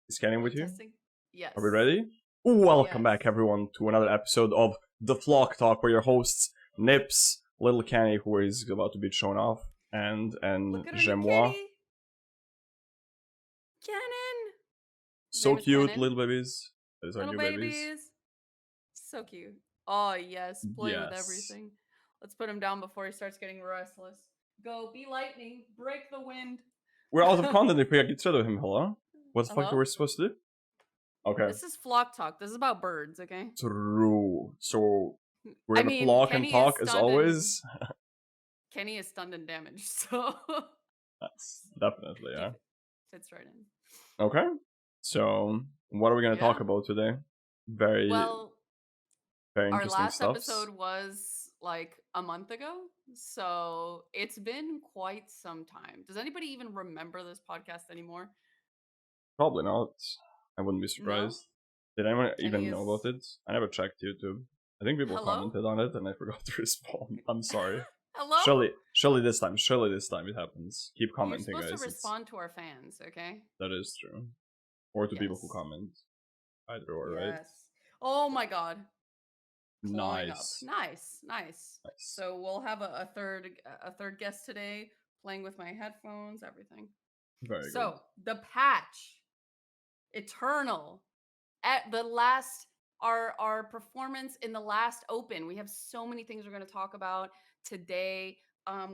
Scanning with you? Testing. Yes. Are we ready? Welcome Yes. back, everyone, to another episode of the FlockTalk, where your hosts, Nips, Little Kenny, who is about to be shown off, and Look at her Jemois. new kitty. Cannon. So Name is cute, Cannon. little babies. Those are Little new babies. So cute. Oh, yes. Play with Yes. everything. Let's put him down before he starts getting restless. Go, be lightning. Break the wind. We're out of content if we get rid of him, hello? What the fuck Hello? are we supposed to do? Okay. This is FlockTalk. This is about birds, okay? True. So, we're gonna flock and Kenny talk is as stunned always. Kenny is stunned and damaged, so... That's definitely, yeah. Fits right in. Okay. So, what are we gonna talk about today? Very our interesting last stuff. episode was like a month ago, so it's been quite some time. Does anybody even remember this podcast anymore? Probably not. I wouldn't be surprised. No? Did anyone even know about it? I never checked YouTube. I think people Hello? commented on it and I forgot to respond. I'm sorry. Hello? Surely this time it happens. Keep commenting, You're supposed guys. to respond to our fans, okay? That is true. Or to people who comment. Either or, right? Oh my god. Nice. Nice. So we'll have a third guest today, playing with my headphones, everything. Very good. So the patch, Eternal, at the last our performance in the last open. We have so many things we're going to talk about today.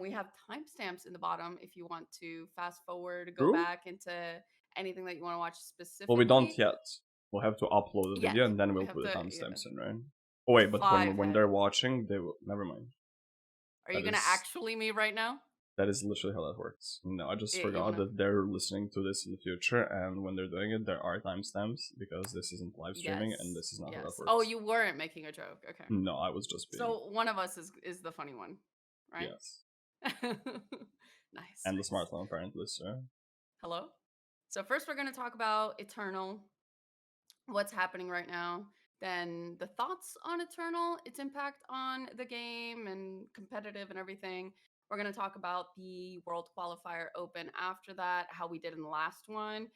We have timestamps in the bottom if you want to fast forward, go back into anything that you want to watch specifically. Well, we don't yet. We'll have to upload the video and then we'll put the timestamps in, right? Oh wait, but when they're watching, they will. Never mind. Are you gonna actually me right now? That is literally how that works. No, I just forgot that they're listening to this in the future, and when they're doing it, there are timestamps because this isn't live streaming and this is not how that works. Oh, you weren't making a joke. Okay. No, I was just being. So one of us is the funny one, right? Yes. Nice. And the smart one, apparently, so. Hello? So first we're going to talk about Eternal, what's happening right now, then the thoughts on Eternal, its impact on the game and competitive and everything. We're going to talk about the World Qualifier Open after that, how we did in the last one.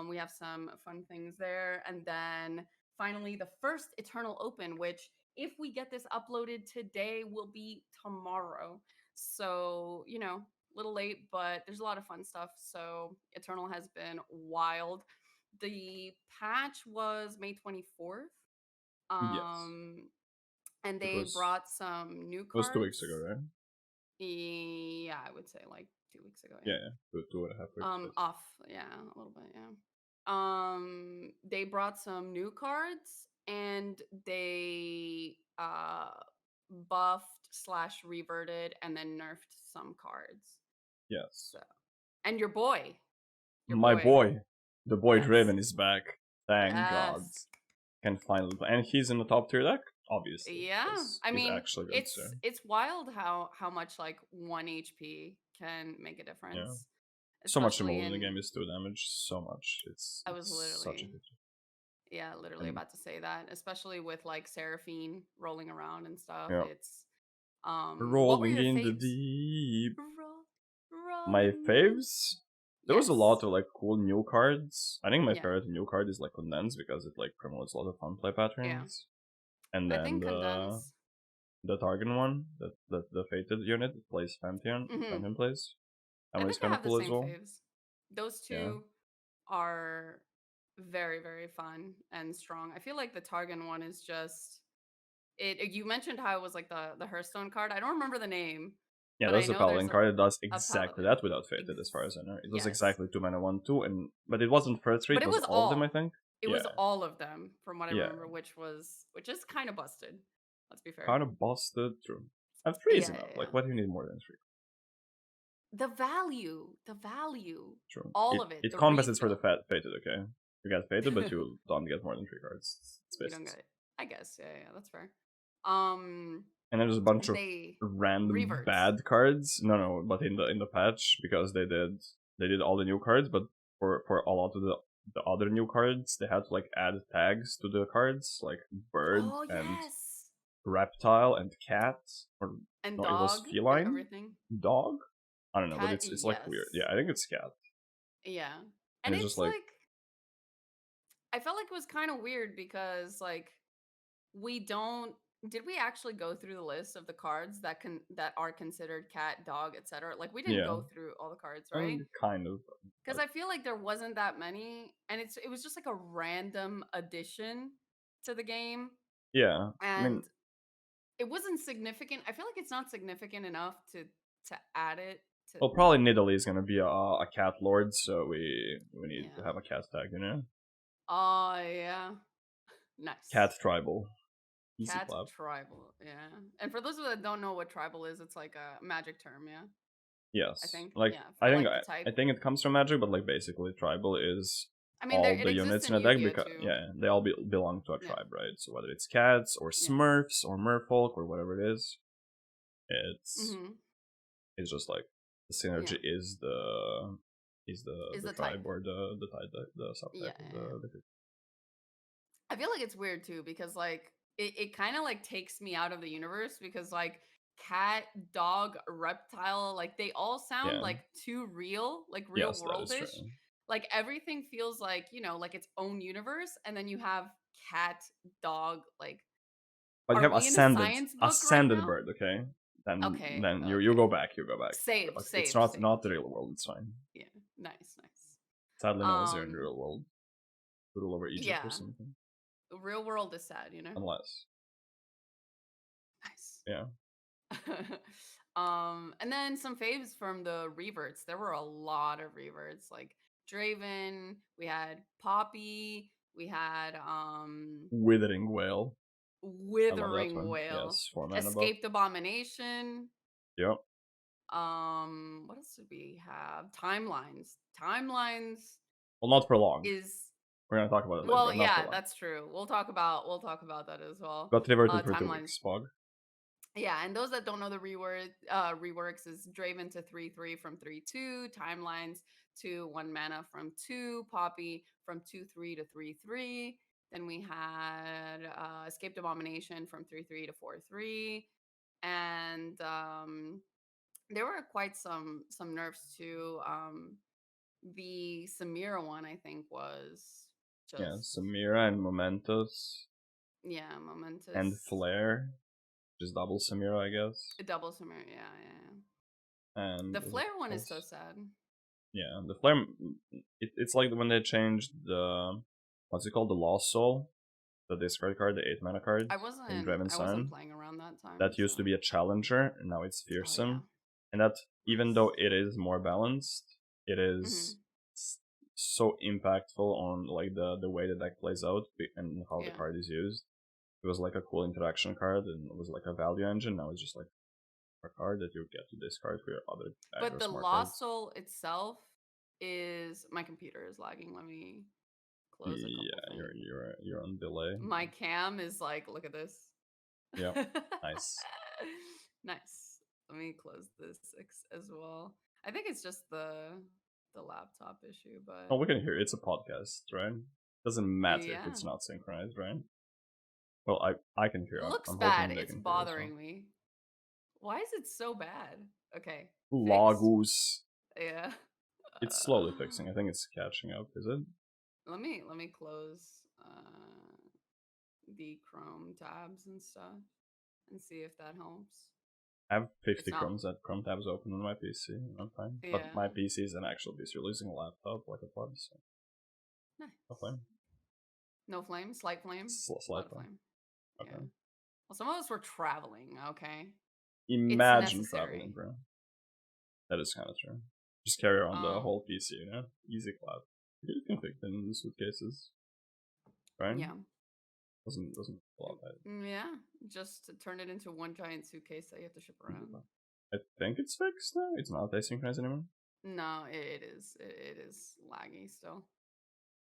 We have some fun things there. And then finally, the first Eternal Open, which if we get this uploaded today, will be tomorrow. So, you know, a little late, but there's a lot of fun stuff. So Eternal has been wild. The patch was May 24th. Yes. And they brought some new cards. It was 2 weeks ago, right? Yeah, I would say like 2 weeks ago. Yeah. 2.5 weeks. Off, yeah, a little bit, yeah. They brought some new cards and they buffed/reverted and then nerfed some cards. Yes. So, and your boy. My boy. The boy Draven is back. Thank God. Can finally play. And he's in the top tier deck, obviously. Yeah. I mean, actually good, it's wild how much like 1 HP can make a difference. Yeah. So much removal in the game is 2 damage. So much. I was literally such a good. Yeah, literally about to say that. Especially with like Seraphine rolling around and stuff. Yeah. It's rolling in the deep. My faves? There was a lot of like cool new cards. I think my favorite new card is like Condense because it like promotes a lot of fun play patterns. Yeah. And then the Targon one, the Fated unit plays Pantheon. Pantheon plays. That one is kind of cool as well. Faves. Those two are very, very fun and strong. I feel like the Targon one is just it. You mentioned how it was like the Hearthstone card. I don't remember the name. Yeah, that's a Paladin card. It does exactly that without Fated, as far as I know. It was exactly 2 mana 1/2, but it wasn't first 3. It was all of them, I think. It was all of them, from what I remember, which is kind of busted. Let's be fair. Kind of busted, true. And 3 is enough. Like, what do you need more than 3? The value. True. All of it. It compensates for the Fated, okay? You get Fated, but you don't get more than 3 cards. You don't get it. I guess, yeah, that's fair. And there's a bunch of random bad cards. No, but in the patch, because they did all the new cards, but for a lot of the other new cards, they had to like add tags to the cards, like bird and reptile and cat, and no, dog, it was feline, everything. Dog. I don't know, but it's like weird. Yeah, I think it's cat. Yeah, and it's just like I felt like it was kind of weird because like we don't did we actually go through the list of the cards that are considered cat, dog, etc.? Like we didn't Yeah, go through all the cards, right? kind of. Because I feel like there wasn't that many, and it was just like a random addition to the game, Yeah, I mean, and it wasn't significant. I feel like it's not significant enough to add it to. well, probably Nidalee is gonna be a cat lord, so we need to Yeah. have a cat tag, you know? Oh yeah. Cat Nice. tribal, easy Cat clap. tribal. Yeah. And for those of you that don't know what tribal is, it's like a magic term. Yeah. I Yes, think. like Yeah. I For think like the I, type. I think it comes from Magic, but like basically tribal is I mean, there all it the exists units in in a deck Yu-Gi-Oh because too. yeah, they all belong to a Yeah. tribe, right? So whether it's cats or Yeah. Smurfs or Merfolk or whatever it is, it's Mhm. it's just like the Yeah. synergy is Is the the tribe type. or the type the Yeah. subtype of Yeah. the I feel like it's weird too because like it kind of like takes me out of the universe because like cat, dog, reptile, like they all sound yeah. like too real, like real Yes, that is true. worldish. Like everything feels like, like its own universe. And then you have cat, dog, like But you are have we in a science book right ascended now? bird, okay? Okay, Then you okay. go back, Saved, Like it's saved, not saved. the real world. It's fine. Yeah. Nice, nice. Sadly, no one's here in the Um, real world. Rule over Egypt or yeah. something. Real world is sad, you know? Unless, Nice. yeah, And then some faves from the reverts. There were a lot of reverts, like Draven, we had Poppy, we had withering whale. I love that Withering one. Whale, Yes, 4 mana buff. Escaped Abomination. Yep. What else did we have? Timelines. Timelines Well, not for long. is We're gonna talk about it later, well, but not for yeah, long. that's true. We'll talk about that as well. Got reverted for 2 Timelines. weeks. Pog. Yeah, and those that don't know the reworks is Draven to 3/3 from 3/2, Timelines to 1 mana from 2, Poppy from 2/3 to 3/3. Then we had Escaped Abomination from 3/3 to 4/3, and there were quite some nerfs too. The Samira one I think was Yeah, just Samira and Momentous yeah and momentous. Flare. Just double Samira, I guess. A double Samira, yeah, yeah. And The was it flare one is so else? sad. Yeah, the Flare. It's like when they changed the what's it called, the Lost Soul, the discard card, the 8 mana card I in wasn't Draven I wasn't Sun. playing around that time, That used so to be a challenger, and now it's oh yeah. fearsome. And that even Nice. though it is more balanced, it is Mhm. so impactful on like the way the deck plays out and how the Yeah. card is used. It was like a cool interaction card, and it was like a value engine. Now it's just like a card that you get to discard for your other But aggro the smart Lost cards. Soul itself is my computer is lagging. Let me close a couple Yeah, things. you're on delay. My cam is like, look at this. Yeah, nice. Nice. Let me close this as well. I think it's just the laptop issue, Oh, but we can hear it. It's a podcast, right? Doesn't matter if yeah. it's not synchronized, right? Well, I can hear. It looks I'm bad. hoping they It's can hear as well. bothering me. Why is it so bad? Okay. Fixed? Lagus. Yeah. It's slowly fixing. I think it's catching up. Is it? Let me close the Chrome tabs and stuff and see if that helps. I have 50 It's not. Chrome tabs open on my PC. I'm fine. But Yeah. my PC is an actual PC. You're using a laptop like a pod, so no Nice. flame. No flame. Slight flame. A lot Slight of flame. flame. Yeah. Okay. Well, some of us were traveling. Okay. It's Imagine traveling, necessary. bro. That is kind of true. Just carry around the Um. whole PC, you know? Easy clap. You can fit in the suitcases, right? Yeah. Wasn't a lot bad. Yeah. Just to turn it into one giant suitcase that you have to ship around. I think it's fixed now. It's not asynchronous anymore. No, it is. It is laggy still.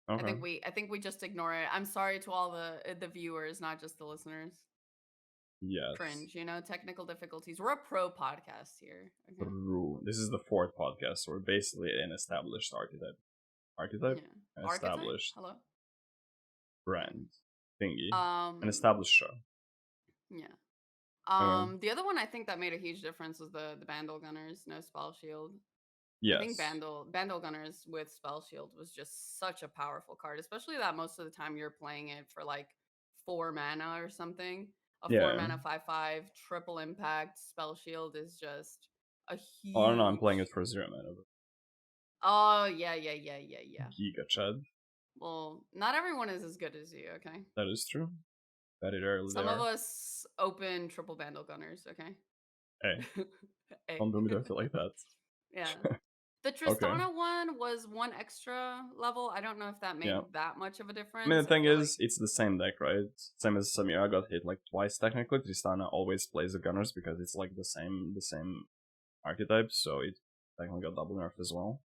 Okay. I think we just ignore it. I'm sorry to all the viewers, not just the listeners. Yes. Cringe, technical difficulties. We're a pro podcast here. Okay. True. This is the fourth podcast, so we're basically an established archetype. Yeah. An Archetype? established Hello? brand thingy. An Um established show. yeah. Okay. The other one I think that made a huge difference was the Bandle Gunners, no spell shield. I think Yes. Bandle Gunners with Spell Shield was just such a powerful card, especially that most of the time you're playing it for like 4 mana or something. A four Yeah. mana 5/5 triple impact Spell Shield is just a Oh, I don't know. I'm playing it huge. for 0 mana. Oh yeah. Giga Chad. Well, not everyone is as good as you. Okay, That is true. Very rarely they some of are. us open triple Bandle Gunners. Hey, Okay, hey. don't do me dirty like that. Yeah. The Okay. Tristana one was one extra level. I don't know if that Yeah. made that much of a I mean, difference. the I thing feel like, is, it's the same deck, right? Same as Samira got hit like twice technically. Tristana always plays the Gunners because it's like the same archetype, so it technically got double nerfed as well.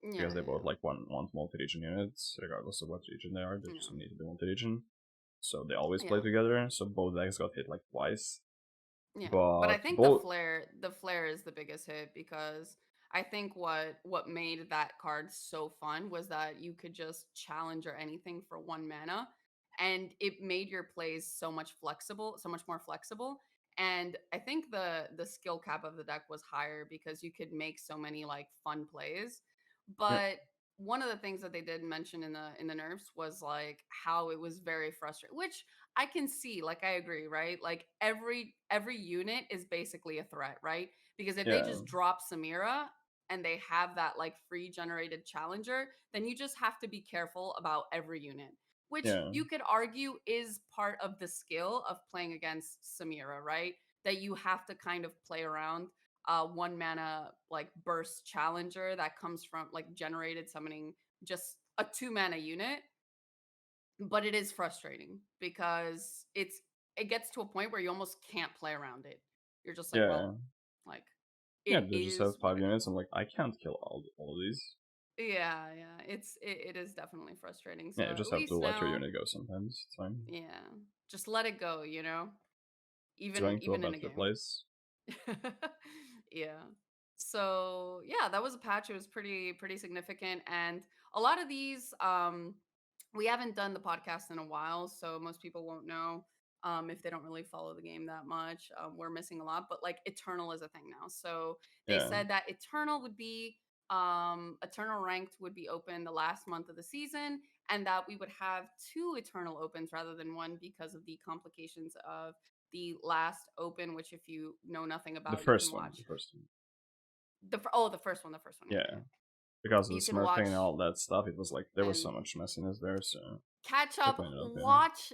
yeah, Because they both like want multi-region units, regardless of what region they are, they yeah, just need to be multi-region. So they always play yeah, together, so both decks got hit like twice. yeah. But I But think both the flare is the biggest hit because I think what made that card so fun was that you could just challenge or anything for 1 mana, and it made your plays so much more flexible. And I think the skill cap of the deck was higher because you could make so many like fun plays. yeah, But one of the things that they did mention in the nerfs was like how it was very frustrating, which I can see, like I agree, right? Like every unit is basically a threat, right? Because if they yeah, just drop Samira and they have that like free generated challenger, then you just have to be careful about every unit, which yeah, you could argue is part of the skill of playing against Samira, right? That you have to kind of play around 1 mana like burst challenger that comes from like generated summoning just a 2 mana unit. But it is frustrating because it gets to a point where you almost can't play around it. You're just like, yeah. well, like Yeah, it they just is have what five it units. is. I'm like, I can't kill all of these. Yeah. It is definitely frustrating. Yeah, you So at just have to least let your now, unit go sometimes. It's fine. yeah, just let it go, It's even going to a even in a better game. place. Yeah. So yeah, that was a patch. It was pretty significant, and a lot of these we haven't done the podcast in a while, so most people won't know if they don't really follow the game that much. We're missing a lot, but like Eternal is a thing now. So they Yeah. said that Eternal would be Eternal ranked would be open the last month of the season, and that we would have 2 Eternal opens rather than one because of the complications of the last open, which if you know nothing The about, you can first one. The watch first one. the first one, Yeah. yeah. Because of the You can smurfing watch and all that stuff, it was like there was so and much messiness there, so catch they up, cleaned it up, yeah. watch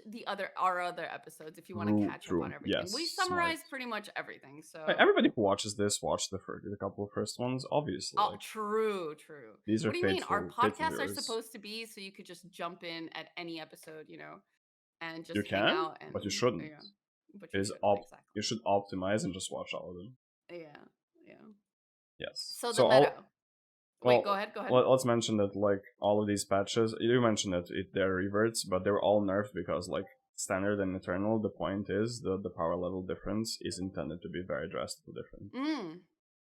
our other episodes if you want to catch up True. on everything. Yes. We Smart. summarized pretty much everything. Like, So, everybody who watches this watched the couple of first ones, obviously. oh, Like, true. these are What do you mean? Our faithful podcasts are viewers. supposed to be so you could just jump in at any episode, and You just hang can, out but you and shouldn't. yeah. But It you is shouldn't, exactly. you should optimize and just watch all of them. Yeah. Yes. So the So meta. all Wait, well, go ahead. let's mention that like all of these patches. You mentioned that they're reverts, but they were all nerfed because like standard and eternal. The point is the power level difference is intended to be very drastically different. Mm.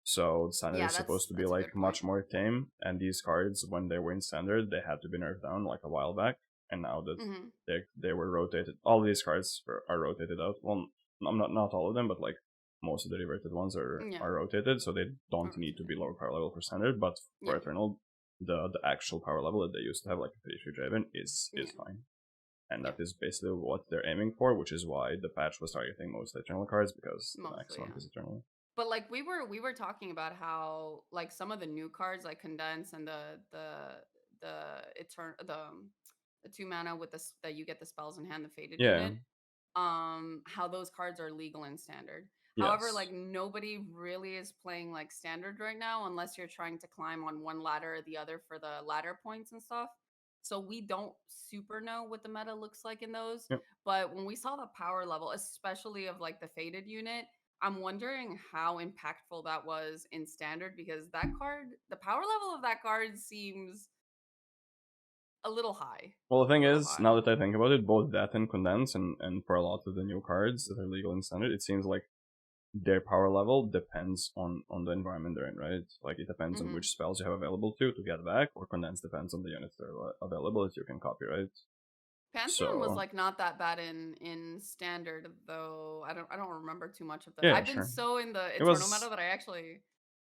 So standard Yeah, is supposed to be that's a like good point. much more tame, and these cards when they were in standard they had to be nerfed down like a while back, and now that Mhm. they were rotated, all of these cards are rotated out. Well, not all of them, but like most of the reverted ones Yeah. are rotated, so they don't need to be Rotated. lower power level for standard. But for Yeah. eternal, the actual power level that they used to have, like a 3 Draven, is Yeah. fine, and Yeah. that is basically what they're aiming for, which is why the patch was targeting most eternal cards because the Mostly, maximum yeah. is eternal. But like we were talking about how like some of the new cards like condense and the 2 mana with this that you get the spells in hand, the faded Yeah. unit, how those cards are legal in standard. However, Yes. like nobody really is playing like standard right now unless you're trying to climb on one ladder or the other for the ladder points and stuff. So we don't super know what the meta looks like in those. Yep. But when we saw the power level, especially of like the faded unit, I'm wondering how impactful that was in standard because that card, the power level of that card seems a little high. Well, the A thing little is, high. now that I think about it, both that and Condense, and for a lot of the new cards that are legal in standard, it seems like their power level depends on the environment they're in, right? Like, it depends on Hmm. which spells you have available to get back, or Condense depends on the units that are available that you can copy, right? Pantheon was So, like not that bad in standard though. I don't remember too much of the. yeah, I've been sure. so in the It Eternal meta was, that I actually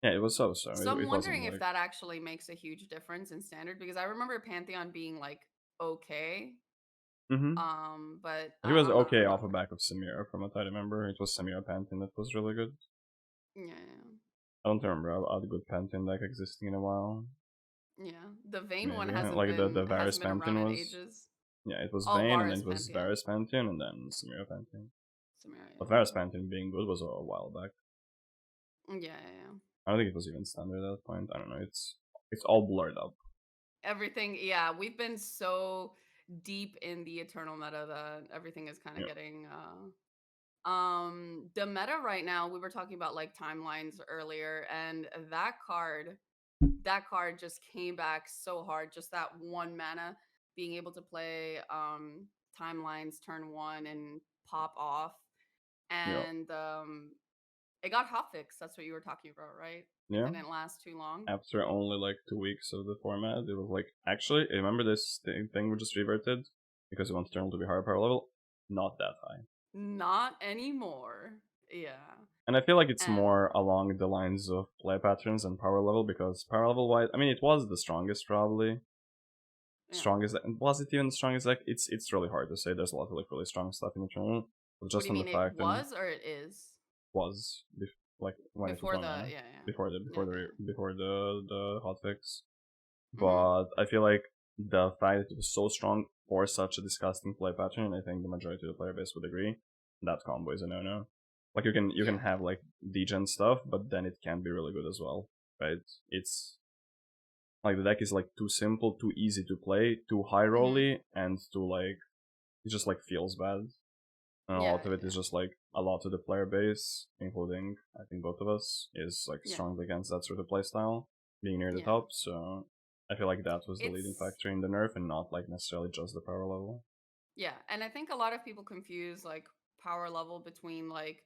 Yeah, it was so. So I'm It wasn't wondering if like. that actually makes a huge difference in standard because I remember Pantheon being like okay, Mm-hmm. but He was okay I'm off not the back of Samira, from what I remember. It was Samira Pantheon that was really good. yeah. I don't remember a good Pantheon deck existing in a while. Yeah, the Vayne one Maybe like the Varus hasn't been around Pantheon in was. ages. Yeah, it was Oh, Vayne, and then Varus it was Pantheon, Varus Pantheon, and then Samira Pantheon. Samaria. But Varus Pantheon being good was a while back. Yeah. I don't think it was even standard at that point. I don't know. It's all blurred up. Everything. Yeah, we've been so deep in the Eternal meta that everything is kind of Yeah, getting. The meta right now. We were talking about like timelines earlier, and that card just came back so hard. Just that one mana, being able to play timelines turn one and pop off, yeah, and it got hotfix. That's what you were talking about, right? It yeah. didn't last too long. After only like 2 weeks of the format, it was like actually. Remember this thing we just reverted because we want Eternal to be higher power level. Not that high. Not anymore. Yeah. And I feel like it's And more along the lines of play patterns and power level because power level wise, I mean, it was the strongest probably. yeah. Strongest, was it even the strongest? Like, it's really hard to say. There's a lot of like really strong stuff in Eternal, but What do just you on the mean it fact and was or it is? was like when it was Before one the mana yeah, yeah. before Yeah, yeah. the hotfix. Mhm. But I feel like the fact that it was so strong for such a disgusting play pattern, I think the majority of the player base would agree that combo is a no-no. Like you can Yeah. have like degen stuff, but then it can be really good as well, right? It's like the deck is like too simple, too easy to play, too high Mhm. rolly, and too like it just like feels bad. And a Yeah, lot of it is just like a lot of the player base, including I think both of us, is like yeah. strongly against that sort of playstyle, being near the Yeah. top. So I feel like that was the leading It's factor in the nerf, and not like necessarily just the power level. yeah, and I think a lot of people confuse like power level between like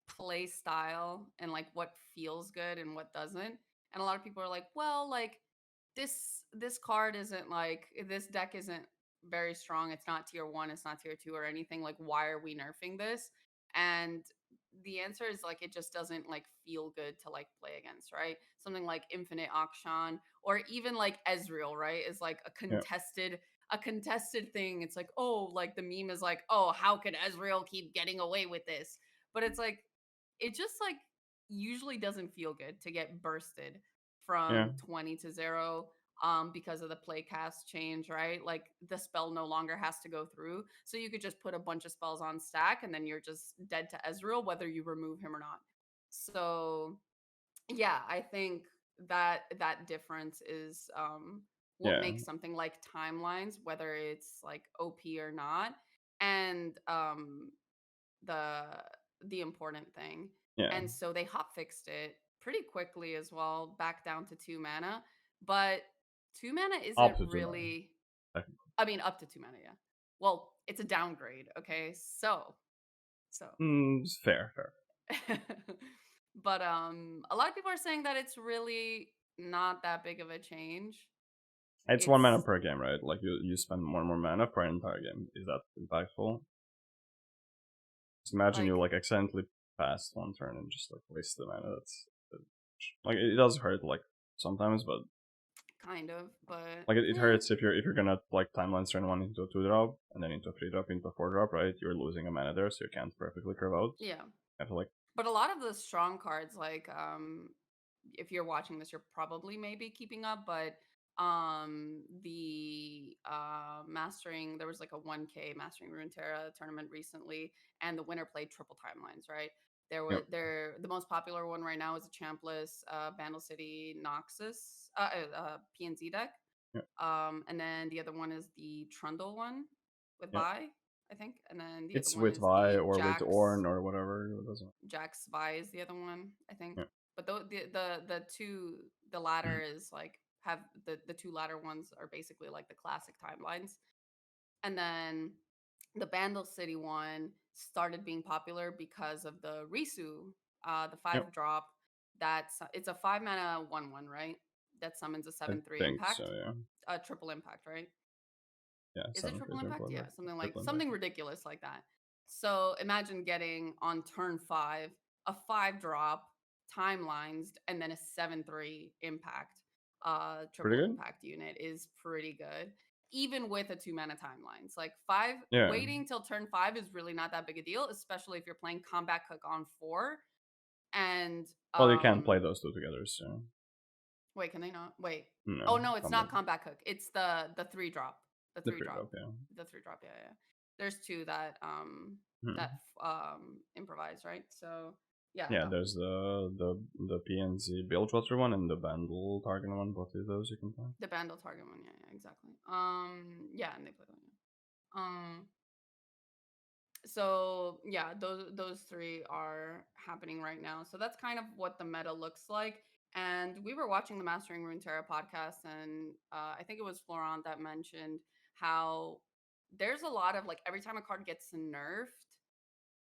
play style and like what feels good and what doesn't. And a lot of people are like, well, like this card isn't like this deck isn't very strong. It's not tier 1, it's not tier 2 or anything. Like why are we nerfing this? And the answer is like it just doesn't like feel good to like play against, right? Something like Infinite Akshan or even like Ezreal, right? Is like Yeah, a contested thing. It's like, oh, like the meme is like, oh, how could Ezreal keep getting away with this? But it's like it just like usually doesn't feel good to get bursted yeah, from 20 to 0 because of the play cast change, right? Like the spell no longer has to go through. So you could just put a bunch of spells on stack and then you're just dead to Ezreal whether you remove him or not. So yeah, I think that difference is what yeah, makes something like timelines, whether it's like OP or not. And the the important thing. yeah. And so they hot fixed it pretty quickly as well, back down to 2 mana. But 2 mana isn't Up to 2 mana. really Technically. I mean up to 2 mana, yeah. Well, it's a downgrade, okay? So Fair. but a lot of people are saying that it's really not that big of a change. It's 1 mana It's per game, right? Like you spend more and more mana per entire game. Is that impactful? Just imagine you like like accidentally pass one turn and just like waste the mana. Like it does hurt like sometimes, but kind of, but like it yeah. hurts if you're gonna like timelines turn one into a 2 drop and then into a 3 drop into a 4 drop, right? You're losing a mana there, so you can't perfectly curve out. Yeah. I feel like But a lot of the strong cards, like if you're watching this, you're probably maybe keeping up, but the mastering there was like a 1K mastering Runeterra tournament recently, and the winner played triple timelines, right? yeah, The most popular one right now is a champless Vandal City Noxus PNZ deck. yeah. And then the other one is the Trundle one with Yeah. Vi, I think. And then the other It's one with is Vi the or with Orn or whatever. It doesn't. Jax Vi is the other one, I think. Yeah. But the latter is like have the two latter ones are basically like the classic timelines. And then the Bandle City one started being popular because of the Risu, the Yeah. 5 drop. It's a 5 mana 1/1, right? That summons a I 7/3 think so. impact, Yeah. a triple impact, right? Yeah. Is it Seven triple for impact? triple Yeah, impact. something like Triple something impact. ridiculous like that. So imagine getting on turn 5 a 5 drop timelines, and then a 7/3 impact, Pretty triple good. impact unit is pretty good. Even with a 2 mana timelines, like five Yeah. waiting till turn 5 is really not that big a deal, especially if you're playing Combat Cook on 4. And Well, you can't play those two together, so wait, can they not? Wait. Oh no. no, it's Combat. not Combat Cook. It's the 3-drop. The The 3 free drop. drop, yeah. The 3-drop. Yeah, yeah. There's two that Hmm. improvise, right? So yeah, Yeah, there's the PNZ Bilgewater one and the Bandle target one. Both of those you can play. the Bandle target one. Yeah, yeah, exactly. Yeah, and they play that. Yeah. So yeah, those three are happening right now. So that's kind of what the meta looks like. And we were watching the Mastering Runeterra podcast, and I think it was Florent that mentioned how there's a lot of like every time a card gets nerfed,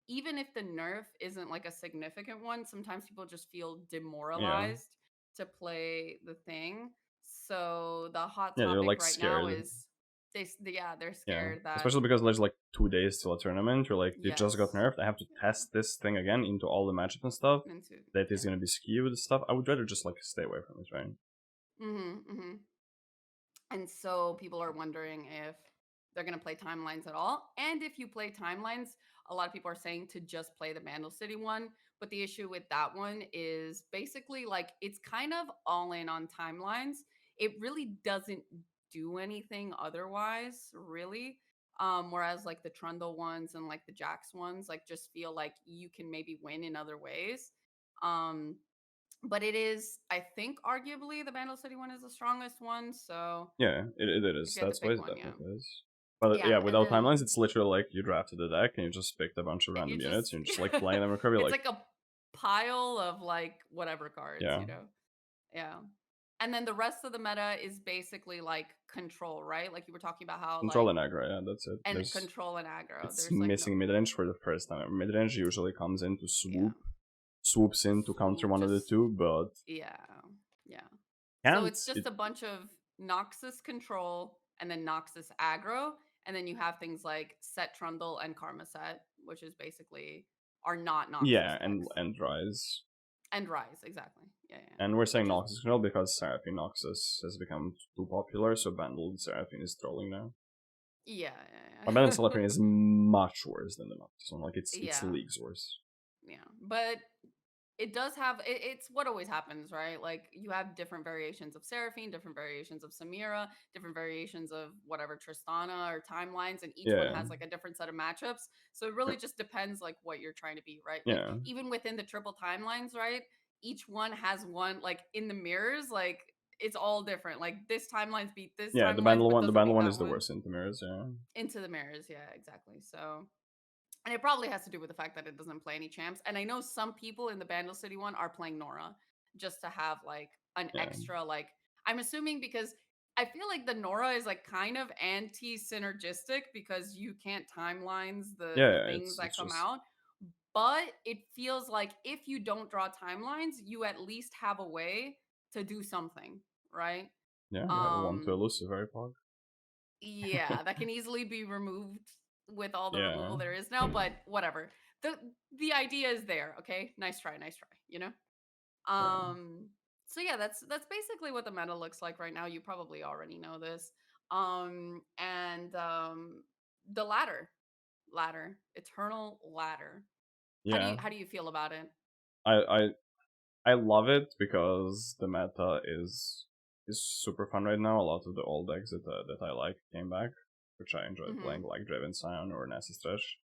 even if the nerf isn't like a significant one, sometimes people just feel Yeah. demoralized to play the thing. So the hot Yeah, they're topic like right now scared. is they're Yeah. scared that Especially because there's like 2 days till a tournament. You're like, they just got yes, nerfed. I have to test this thing again into all the matchups and stuff. into That is yeah. gonna be skewed and stuff. I would rather just like stay away from it, right? Mm-hmm. And so people are wondering if they're going to play timelines at all. And if you play timelines, a lot of people are saying to just play the Mandel City one. But the issue with that one is basically like it's kind of all in on timelines. It really doesn't do anything otherwise, really. Whereas like the Trundle ones and like the Jax ones, like just feel like you can maybe win in other ways. Um, but it is, I think, arguably the Vandal City one is the strongest one. So Yeah, it if is. you had to That's why pick it one, yeah, definitely is. But yeah, yeah, and without then timelines, it's literally like you drafted the deck and you just picked a bunch of and you random just units and you just like playing them and you're it's like, like a pile of like whatever cards, yeah, yeah. And then the rest of the meta is basically like control, right? Like you were talking about how control like and aggro. Yeah, that's it. and There's control and aggro. it's There's like no, missing mid range for the first time. Mid range usually comes in to yeah, swoops in to counter swoop, one of the just two, but yeah, yeah. So can't. it's just It a bunch of Noxus control and then Noxus aggro. And then you have things like Set Trundle and Karma Set, which is basically are not Noxus yeah, decks. and Rise. And Rise, exactly. Yeah, yeah. And we're saying Which is Noxus control because Seraphine Noxus has become too popular, so bundled Seraphine is trolling now. yeah, But yeah, bundled Seraphine is much worse than the Noxus one. Like it's yeah. leagues worse. Yeah. But it does have it's what always happens, right? Like you have different variations of Seraphine, different variations of Samira, different variations of whatever Tristana or timelines, and each one Yeah, has like a different set of matchups. So it really just depends like what you're trying to beat, right? Like yeah, even within the triple timelines, right? Each one has one like in the mirrors, like it's all different. Like this timelines beat this yeah. timelines, but The doesn't bundle beat one that is the one. worst into mirrors. Yeah, Into the mirrors, yeah, exactly. So and it probably has to do with the fact that it doesn't play any champs. And I know some people in the Bandle City one are playing Nora just to have like an yeah, extra, like, I'm assuming because I feel like the Nora is like kind of anti synergistic because you can't timelines the yeah. things that It's come just out. But it feels like if you don't draw timelines, you at least have a way to do something, right? yeah. You have a one to Um, elusive very pog. yeah, that can easily be removed with all the Yeah, removal there is now, but whatever. The the idea is there, okay? Nice try, nice try, you know? yeah, Um so yeah, that's basically what the meta looks like right now. You probably already know this. And the ladder, eternal ladder. yeah. How do you feel about it? I I I love it because the meta is super fun right now. A lot of the old decks that I like came back, which I enjoyed playing, Mhm. like Draven Scion or Nasty Stretch.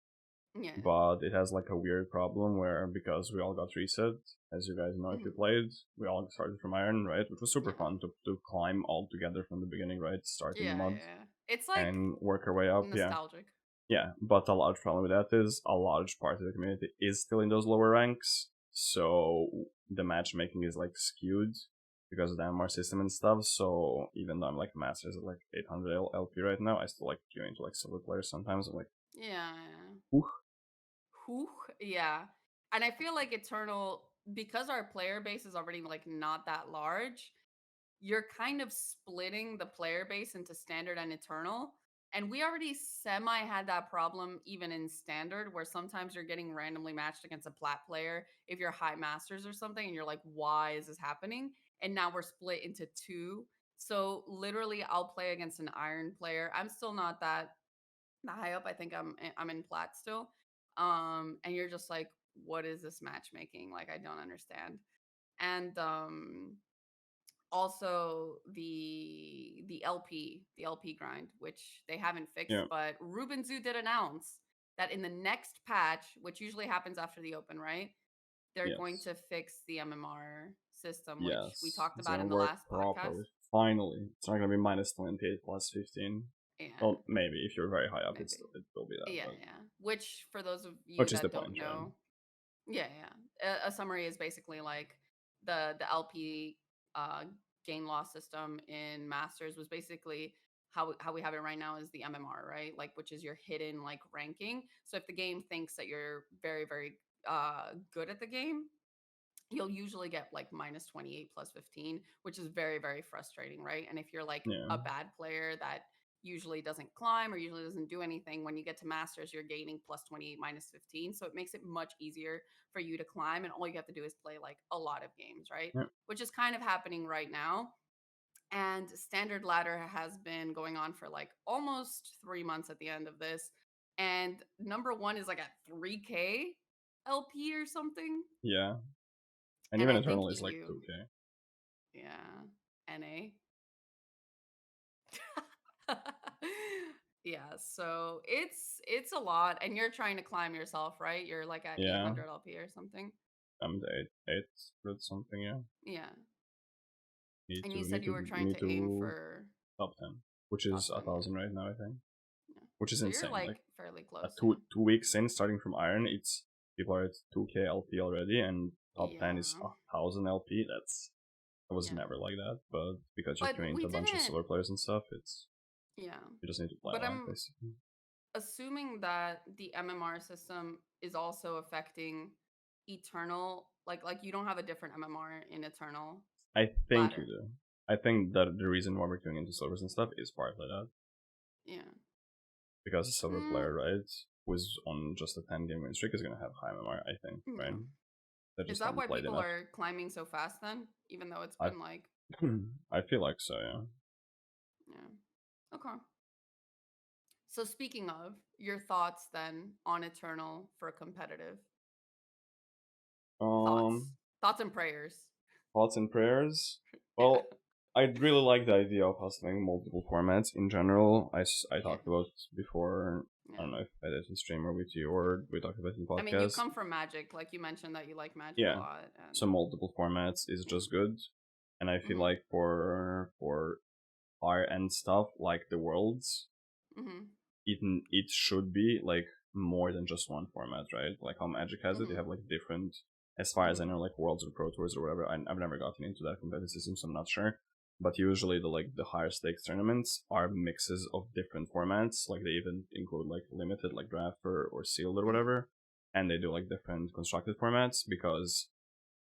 Yeah. But it has like a weird problem where because we all got reset, as you guys know if you Mhm. played, we all started from Iron, right? Which was super Yeah. fun to climb all together from the beginning, right? Start in the Yeah, mud yeah, yeah. It's like and work our way up. Yeah, nostalgic. yeah, but a large problem with that is a large part of the community is still in those lower ranks, so the matchmaking is like skewed because of the MR system and stuff. So even though I'm like masters at like 800 LP right now, I still like queuing to like silver players sometimes. I'm like, Yeah, yeah. ooh, Whew, yeah. And I feel like Eternal, because our player base is already like not that large, you're kind of splitting the player base into standard and Eternal. And we already semi had that problem even in standard, where sometimes you're getting randomly matched against a plat player if you're high masters or something, and you're like, why is this happening? And now we're split into two. So literally, I'll play against an iron player. I'm still not that high up. I think I'm in plat still. And you're just like, what is this matchmaking? Like, I don't understand. And also the LP grind, which they haven't fixed, Yeah. but Ruben Zoo did announce that in the next patch, which usually happens after the open, right? They're going Yes. to fix the MMR system, which we Yes. talked It's about gonna in the work last podcast. properly. Finally. It's not gonna be minus 28 plus 15. Yeah, Well, maybe if you're very high up, maybe. it will be that, Yeah, but yeah. Which, for those of you which is the that point, don't right? know, yeah, yeah. A summary is basically like the LP uh, gain loss system in Masters was basically how we have it right now is the MMR, right? Like, which is your hidden like ranking. So if the game thinks that you're very good at the game, you'll usually get like minus 28 plus 15, which is very frustrating, right? And if you're like Yeah. a bad player that usually doesn't climb or usually doesn't do anything, when you get to masters you're gaining plus 28 minus 15, so it makes it much easier for you to climb, and all you have to do is play like a lot of games, right? Yeah. Which is kind of happening right now. And standard ladder has been going on for like almost 3 months at the end of this, and number one is like at 3K LP or something. Yeah. And And even I think Eternal is like EU, 2k. yeah, NA. Yeah, so it's a lot, and you're trying to climb yourself, right? You're like at Yeah. 800 LP or something. I'm the 8 something, yeah. Yeah. Need And you to said need you to were trying need to aim to for top 10, which top is 10, yeah. 1,000 right now, I think. Yeah. Which is So you're insane. Like like fairly a close, yeah. two weeks in, starting from Iron, it's people are at 2k LP already, and top 10 is Yeah. 1,000 LP. It was Yeah. never like that, but because you're But queuing we into a bunch of didn't, silver players and stuff, yeah. you just need to play a But lot, I'm basically. assuming that the MMR system is also affecting Eternal, like you don't have a different MMR in Eternal I think you ladder. do. I think that the reason why we're queuing into silvers and stuff is partly that. Yeah. Because a silver Mm, player, right, who is on just a 10-game win streak is going to have high MMR, I think, right? yeah. They Is just that haven't why played people enough. are climbing so fast then? Even though it's I been like, I feel like so, yeah. yeah. Okay. So speaking of, your thoughts then on Eternal for competitive thoughts. Um, Thoughts and prayers. Thoughts and prayers. Yeah. Well, I really like the idea of us having multiple formats in general. I Yeah. talked about before. I Yeah. don't know if I did in stream or with you or we talked about in I mean, you podcast. come from Magic, like you mentioned that you like Magic a Yeah, lot, and so multiple formats is yeah. just good, and I feel Mhm. like for higher end stuff like the worlds, Mhm. it should be like more than just one format, right? Like how Magic has it, they Mhm. have like different. As far as I Mhm. know, like Worlds or Pro Tours or whatever. I've never gotten into that competitive system, so I'm not sure. But usually the higher stakes tournaments are mixes of different formats. Like they even include like limited, like draft or sealed or Mhm. whatever, and they do like different constructed formats because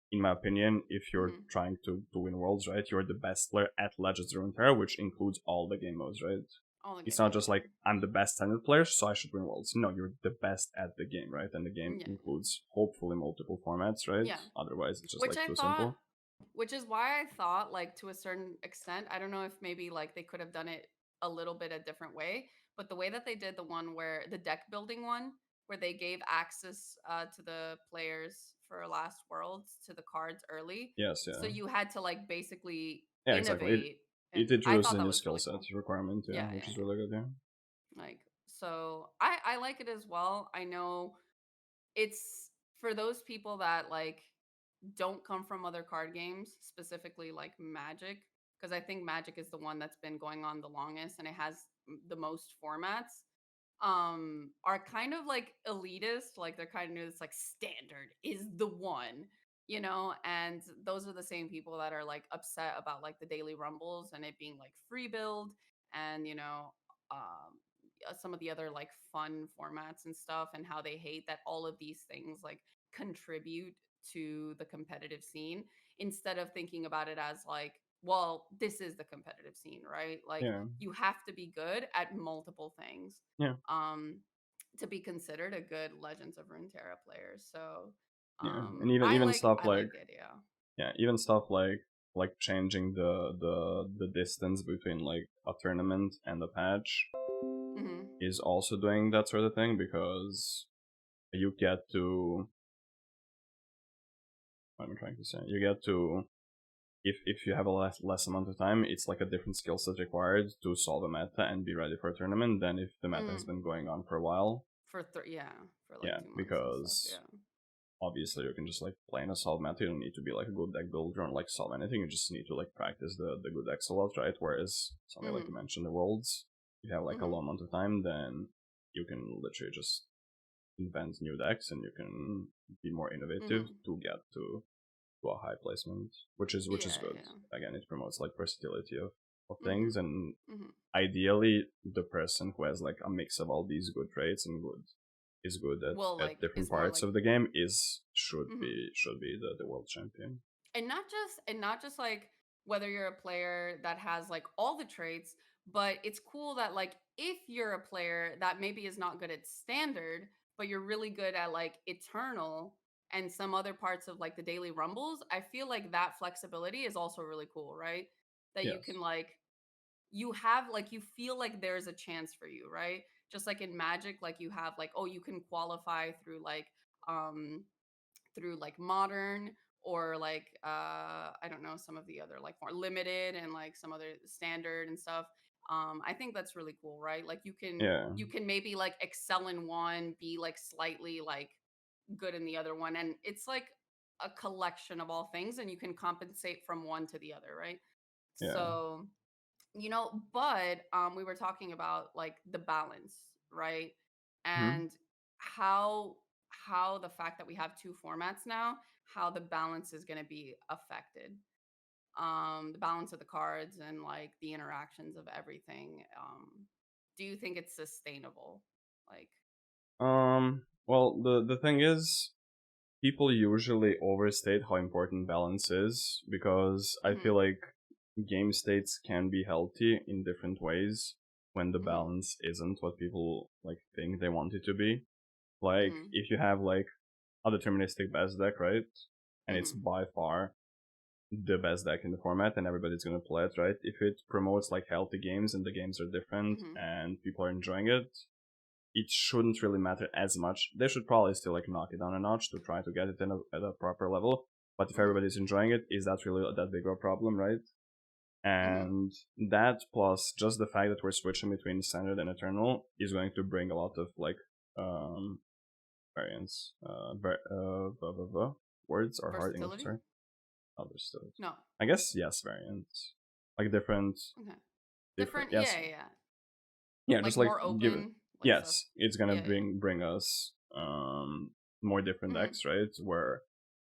in my opinion, if you're Mhm. trying to win worlds, right, you're the best player at Legends Runeterra, which includes all the game modes, right? All the It's game not modes, just like I'm the best standard player, so I should win worlds. No, you're the best at the game, right? And the game yeah. includes hopefully multiple formats, right? Yeah. Otherwise, it's just Which like I too thought, simple. which is why I thought, like, to a certain extent, I don't know if maybe like they could have done it a little bit a different way, but the way that they did the one where the deck building one, where they gave access to the players for last worlds to the cards early, Yes, so yeah, you had to like basically yeah, exactly. innovate, It and I introduces thought a that new was skill really set cool. requirement, yeah, Yeah, which yeah, is yeah. really good, yeah. Like, so I like it as well. I know it's for those people that like don't come from other card games, specifically like Magic, because I think Magic is the one that's been going on the longest and it has the most formats. Are kind of like elitist, like they're kind of new. It's like standard is the one, and those are the same people that are like upset about like the daily rumbles and it being like free build, and some of the other like fun formats and stuff, and how they hate that all of these things like contribute to the competitive scene, instead of thinking about it as like well, this is the competitive scene, right? Like Yeah. you have to be good at multiple things. Yeah. Um to be considered a good Legends of Runeterra player. So Yeah. And even stuff I like, like it, yeah. yeah, even stuff like changing the distance between like a tournament and a patch Mhm. is also doing that sort of thing, because you get to, what am I trying to say? You get to, if you have a less amount of time, it's like a different skill set required to solve a meta and be ready for a tournament than if the meta has Mm. been going on for a while. Yeah, for like Yeah, 2 months and stuff, because yeah. obviously you can just like play in a solve meta. You don't need to be like a good deck builder and like solve anything. You just need to like practice the good decks a lot, right? Whereas something like you Mhm. mentioned, the worlds, you have like a Mhm. low amount of time, then you can literally just invent new decks and you can be more innovative Mhm. to get to a high placement, which is Yeah, good. yeah. Again, it promotes like versatility of things, Mhm. and Mhm. ideally, the person who has like a mix of all these good traits and is good Well, at like different is more parts like of the game is should mhm. be the world champion. And not just like whether you're a player that has like all the traits, but it's cool that like if you're a player that maybe is not good at standard, but you're really good at like eternal and some other parts of like the daily rumbles, I feel like that flexibility is also really cool, right? That you can Yes. like you have like you feel like there's a chance for you, right? Just like in Magic, like you have like, oh, you can qualify um through like modern or like I don't know, some of the other like more limited and like some other standard and stuff. I think that's really cool, right? Like Yeah. you can maybe like excel in one, be like slightly like good in the other one, and it's like a collection of all things and you can compensate from one to the other, right? Yeah. So but we were talking about like the balance, right? Hmm. And how how the fact that we have two formats now, how the balance is going to be affected. The balance of the cards and like the interactions of everything. Do you think it's sustainable? Like Well, the thing is, people usually overstate how important balance is, because I feel mhm, like game states can be healthy in different ways when the mhm, balance isn't what people like think they want it to be. Like mhm, if you have like a deterministic best deck, right? And it's mhm, by far the best deck in the format and everybody's gonna play it, right? If it promotes like healthy games and the games are different mhm, and people are enjoying it, it shouldn't really matter as much. They should probably still like knock it down a notch to try to get it at a proper level. But if mhm, everybody's enjoying it, is that really that big of a problem, right? mhm. And that plus just the fact that we're switching between standard and eternal is going to bring a lot of like um variants. Blah, blah, blah. Words are hard English, Versatility? sorry. Understood. No. I guess yes, variants. Like Okay. different. Different. Yes, Yeah, yeah, yeah. yeah. Like Just like more give it. open, like stuff. Yes, it's gonna Yeah, yeah. bring us more different Mhm. decks, right?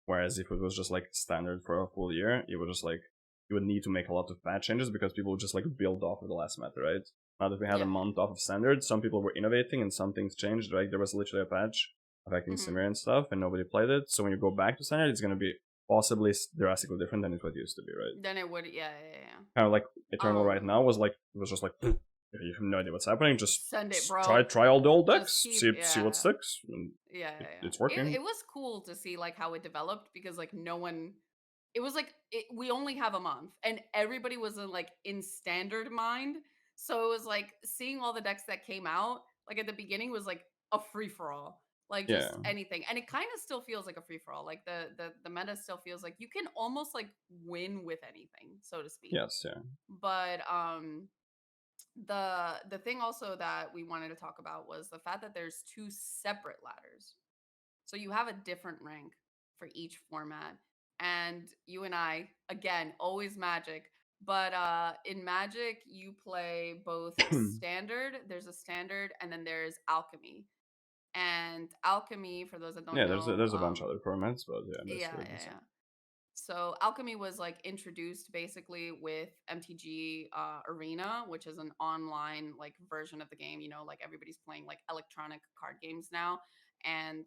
Whereas if it was just like standard for a full year, it would just like you would need to make a lot of patch changes because people would just like build off of the last meta, right? Now that we had a Yeah, month off of standard, some people were innovating and some things changed. Right, there was literally a patch affecting yeah. Simir and stuff, and nobody played it. So when you go back to standard, it's gonna be possibly drastically different than it what used to be, right? Then it would, yeah, yeah, yeah. Kind of like Eternal right Um, now was like it was just like you have no idea what's happening. Just Send it, try bro. try all the old Just decks, keep, see what yeah, sticks. And yeah, yeah, it's yeah. working. It was cool to see like how it developed because like no one, it was like we only have a month and everybody was in like in standard mind. So it was like seeing all the decks that came out like at the beginning was like a free for all, like Yeah. just anything, and it kind of still feels like a free for all. Like the meta still feels like you can almost like win with anything, so to speak. Yes. Yeah. But the thing also that we wanted to talk about was the fact that there's two separate ladders. So you have a different rank for each format. And you and I, again, always Magic, but in Magic you play both standard, there's a standard, and then there's alchemy. And alchemy, for those that don't Yeah. know, There's a bunch of other formats, but yeah, yeah, basically the yeah, same. yeah. So alchemy was like introduced basically with MTG Arena, which is an online like version of the game. You know, like everybody's playing like electronic card games now, and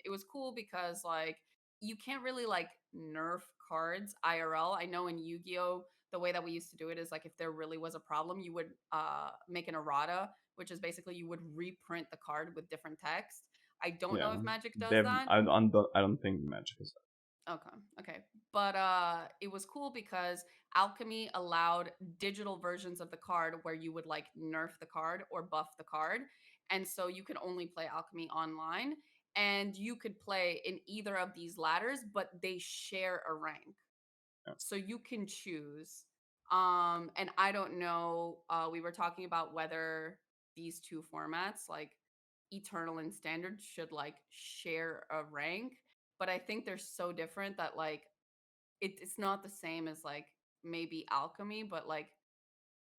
it was cool because like you can't really like nerf cards IRL. I know in Yu-Gi-Oh the way that we used to do it is like if there really was a problem, you would make an errata, which is basically you would reprint the card with different text. I don't know Yeah, if Magic does they've. that. I don't think Magic is. Okay. Okay. But it was cool because alchemy allowed digital versions of the card where you would like nerf the card or buff the card. And so you could only play alchemy online and you could play in either of these ladders, but they share a rank. Yeah. So you can choose. And I don't know, we were talking about whether these two formats, like Eternal and Standard, should like share a rank, but I think they're so different that like it's not the same as like maybe alchemy, but like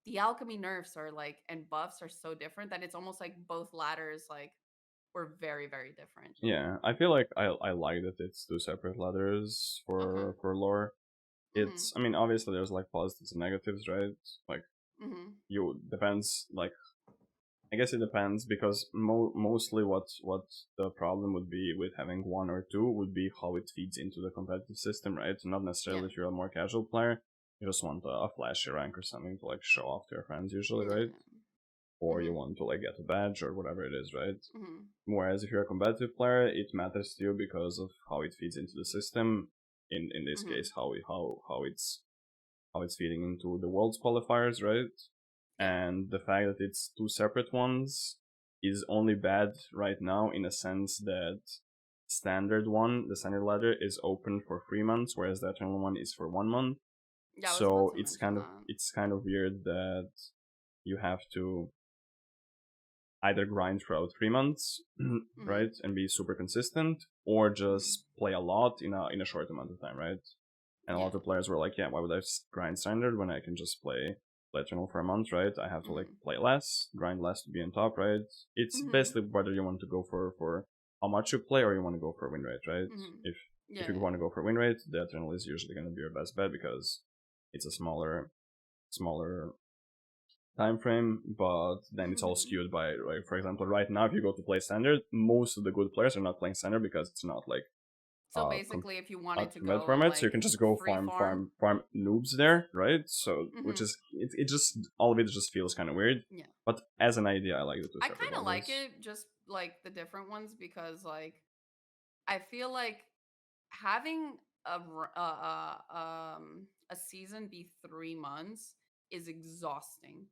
the alchemy nerfs are like and buffs are so different that it's almost like both ladders like were very, very different. Yeah, I feel like I like that it's two separate ladders Okay. for lore. Mhm. It's, I mean, obviously there's like positives and negatives, right? Like, Mhm. you depends, like, I guess it depends because mostly what the problem would be with having one or two would be how it feeds into the competitive system, right? Not Yeah. necessarily if you're a more casual player, you just want a flashy rank or something to like show off to your friends usually, right? Yeah. Or you Mhm. want to like get a badge or whatever it is, right? Mhm. Whereas if you're a competitive player, it matters to you because of how it feeds into the system. In this Mhm. case, how it's feeding into the world's qualifiers, right? Yeah. And the fact that it's two separate ones is only bad right now in a sense that the standard ladder is open for 3 months, whereas the eternal one is for 1 month. Yeah, I was about So to mention that. it's kind of weird that you have to either grind throughout 3 months, Mhm. right, and be super consistent, or Mhm. just play a lot in a short amount of time, right? And a Yeah. lot of players were like, yeah, why would I grind standard when I can just play eternal for a month, right? I have to like Mhm. play less, grind less to be on top, right? It's Mhm. basically whether you want to go for how much you play or you want to go for win rate, right? Mhm. If Yeah, you yeah. want to go for win rate, the eternal is usually going to be your best bet because it's a smaller time frame, but then it's all Mhm. skewed by, like, for example, right now if you go to play standard, most of the good players are not playing standard because it's not like So basically, if you wanted to combat go format, so you like can just go free farm, farm noobs there, right? So which hmm is it just all of it just feels kind of weird. yeah, But as an idea, I like the two I separate kind of like ladders. it, just like the different ones because like I feel like having a season be 3 months is exhausting,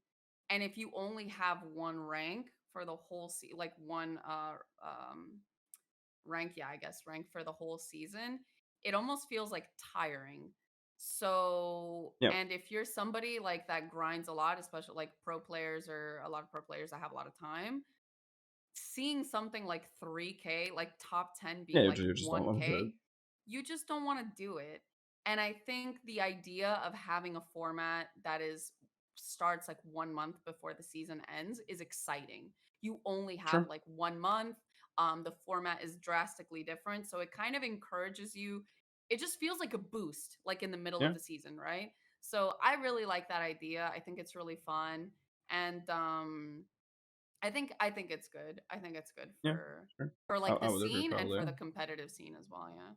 and if you only have one rank for the whole like one rank, yeah, I guess rank for the whole season, it almost feels like tiring. So, Yeah, and if you're somebody like that grinds a lot, especially like pro players or a lot of pro players that have a lot of time, seeing something like 3K, like top 10 be yeah, like you just don't want to do it. 1K, you just don't want to do it. And I think the idea of having a format that is starts like 1 month before the season ends is exciting. You only have Sure. like 1 month. The format is drastically different. So it kind of encourages you. It just feels like a boost, like in the middle of Yeah, the season, right? So I really like that idea. I think it's really fun. And I think it's good. I think it's good yeah, sure. for like the I would agree scene and totally. for the competitive scene as well, yeah.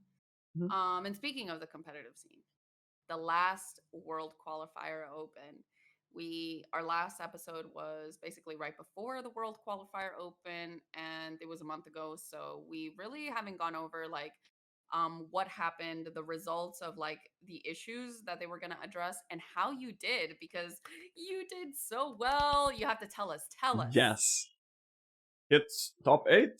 Mhm. And speaking of the competitive scene, the last World Qualifier Open, we our last episode was basically right before the World Qualifier Open and it was a month ago, so we really haven't gone over like what happened, the results of like the issues that they were going to address and how you did because you did so well. You have to tell us. Tell us. Yes, hit top 8.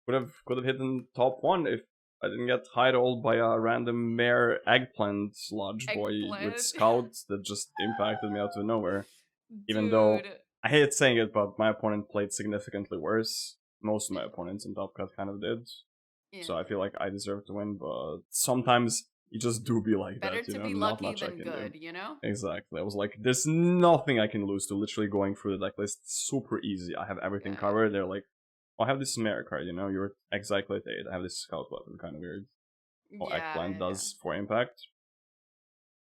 Could have hit in top 1 if I didn't get hideoled by a random mare eggplant lodge boy with Eggplant. scouts that just impacted me out of nowhere. Even though Dude. I hate saying it, but my opponent played significantly worse. Most of my Yeah. opponents in Top Cut kind of did. Yeah. So I feel like I deserve to win, but sometimes you just do be like Better that, to be not lucky much I than can do. good, you know? Exactly. I was like, there's nothing I can lose to literally going through the deck list super easy. I have everything Yeah. covered. They're like, oh, I have this mare card, you're exactly at 8. I have this scout weapon, kind of weird. Oh, Yeah, eggplant yeah, does 4 impact.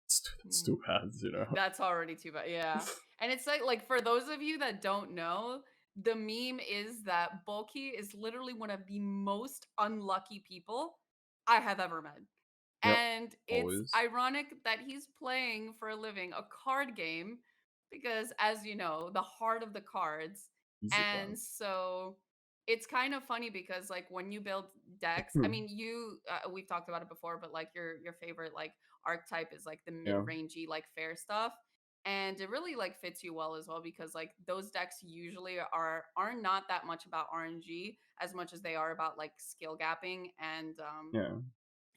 It's yeah. too bad. That's already too bad. Yeah. And it's like for those of you that don't know, the meme is that Boky is literally one of the most unlucky people I have ever met. Yep. And it's Always. ironic that he's playing for a living a card game because, as you know, the heart of the cards. Easy And clap. so it's kind of funny because, like, when you build decks, I mean, we've talked about it before, but like your favorite like archetype is like the Yeah. mid-rangey like fair stuff, and it really like fits you well as well because like those decks usually are not that much about RNG as much as they are about like skill gapping and Yeah.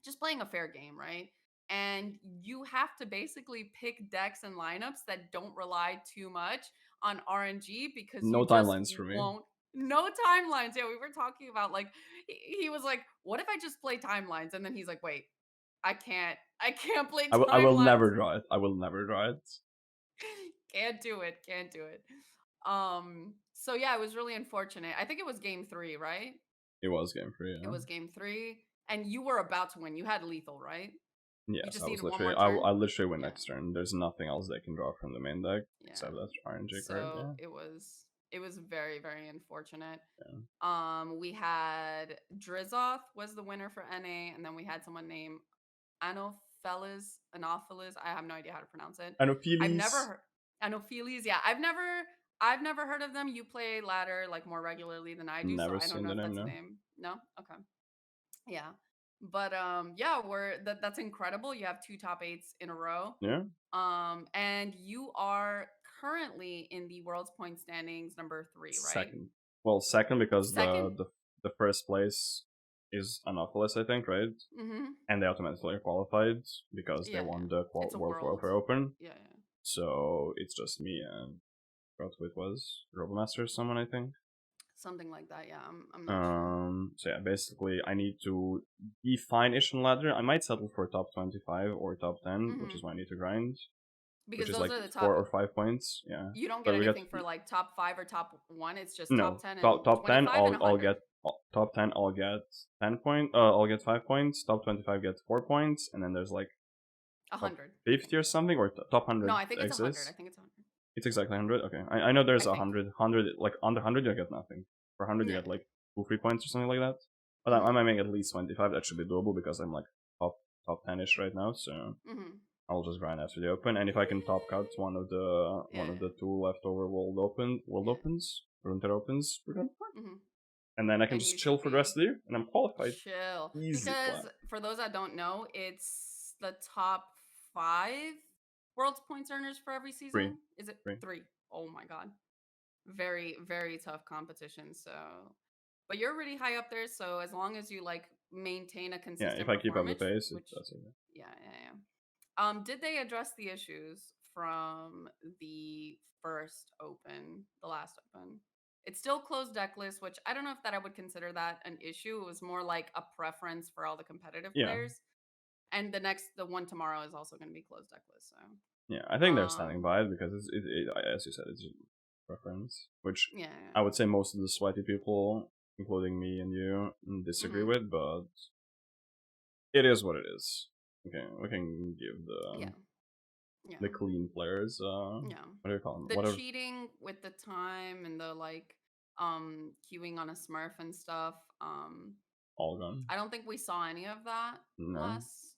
just playing a fair game, right? And you have to basically pick decks and lineups that don't rely too much on RNG because you No just timelines for me. won't. No timelines. Yeah, we were talking about like he was like, "What if I just play timelines?" And then he's like, "Wait, I can't. I can't play I will timelines. never draw it. I will never draw it. Can't do it. Can't do it." So yeah, it was really unfortunate. I think it was game 3, right? It was game 3, It yeah. was game 3 and you were about to win. You had lethal, right? You Yes, just I was needed one literally more turn? I literally win Yeah. next turn. There's nothing else they can draw from the main deck Yeah. except that RNG card, So yeah. it was very, very unfortunate. Yeah. We had Drizoth was the winner for NA, and then we had someone named Anopheles. I have no idea how to pronounce it. I've never Anopheles. heard Anopheles. Yeah, I've never heard of them. You play ladder like more regularly than I do, so Never I don't seen know the if name, that's a no. name. No? Okay. Yeah. But yeah, that's incredible. You have 2 top 8s in a row. Yeah. And you are currently in the world's point standings number 3, right? Second. Well, second because Second? the first place is Anopheles, I think, right? Mhm. And they automatically qualified because they Yeah, won yeah. the It's a World world. Qualifier Open. Yeah, yeah. So it's just me and what it was Robomaster or someone, I think. Something like that. Yeah, I'm not sure. So yeah, basically I need to be fine-ish on ladder. I might settle for top 25 or top 10, which is Mhm. what I need to grind, which Because is those like are the 4 top or 5 points. Yeah, you don't get but we got anything for like top 5 or top 1. It's just top no 10 top and top 10. 25 and I'll 100. get top 10. I'll get 10 point. I'll get 5 points. Top 25 gets 4 points, and then there's like top 100, I 50 think. or something, or top No, 100 I think it's 100. I exists. think it's 100. It's exactly 100. Okay, I know there's I think. 100, like under 100 you get nothing. For 100 you Yeah. get like 2-3 points or something like that. But I Mhm. might make at least 25. That should be doable because I'm like top 10ish right now. So Mhm. I'll just grind after the open, and if I can top cut one of Yeah. the 2 leftover world Yeah. opens, winter opens, we're gonna fine. Mhm. And then I can And just you chill should for the rest be of the year, and I'm qualified. chill. Easy Because clap. for those that don't know, it's the top 5 world's points earners for every 3, season. Is it 3. 3? Oh my god. Very, very tough competition. So, but you're really high up there. So as long as you like maintain a Yeah, if consistent I keep up the performance, pace, which that's it. yeah, yeah, yeah. Did they address the issues from the first open, the last open? It's still closed decklist, which I don't know if that I would consider that an issue. It was more like a preference for all the competitive Yeah, players. And the one tomorrow is also going to be closed decklist. So, yeah, I think they're standing um, by it because as you said, it's just preference, which yeah, I would say most of the sweaty people, including me and you, yeah. disagree with, but it is what it is. Okay, we can give Yeah, yeah, the clean players, yeah. what do you call them? The Whatever, cheating with the time and the like, queuing on a Smurf and stuff. all gone. I don't think we saw any of that No. last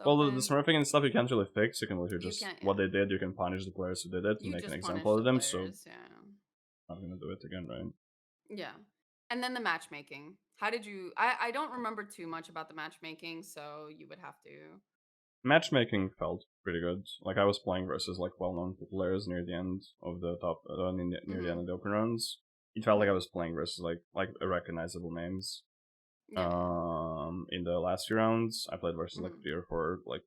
Well, the open. smurfing and stuff you can't really fix. You can literally You just can't, what yeah. they did. You can punish the players who did it and You make an just punish example the of them. So players, yeah. I'm not gonna do it again, right? Yeah. And then the matchmaking. How did you I don't remember too much about the matchmaking, so you would have to. Matchmaking felt pretty good. Like I was playing versus like well-known players near the end of the near the end Mhm. of the open rounds. It felt like I Mhm. was playing versus like recognizable names. Yeah, yeah. In the last few rounds, I played versus like Mhm. 3 or 4 like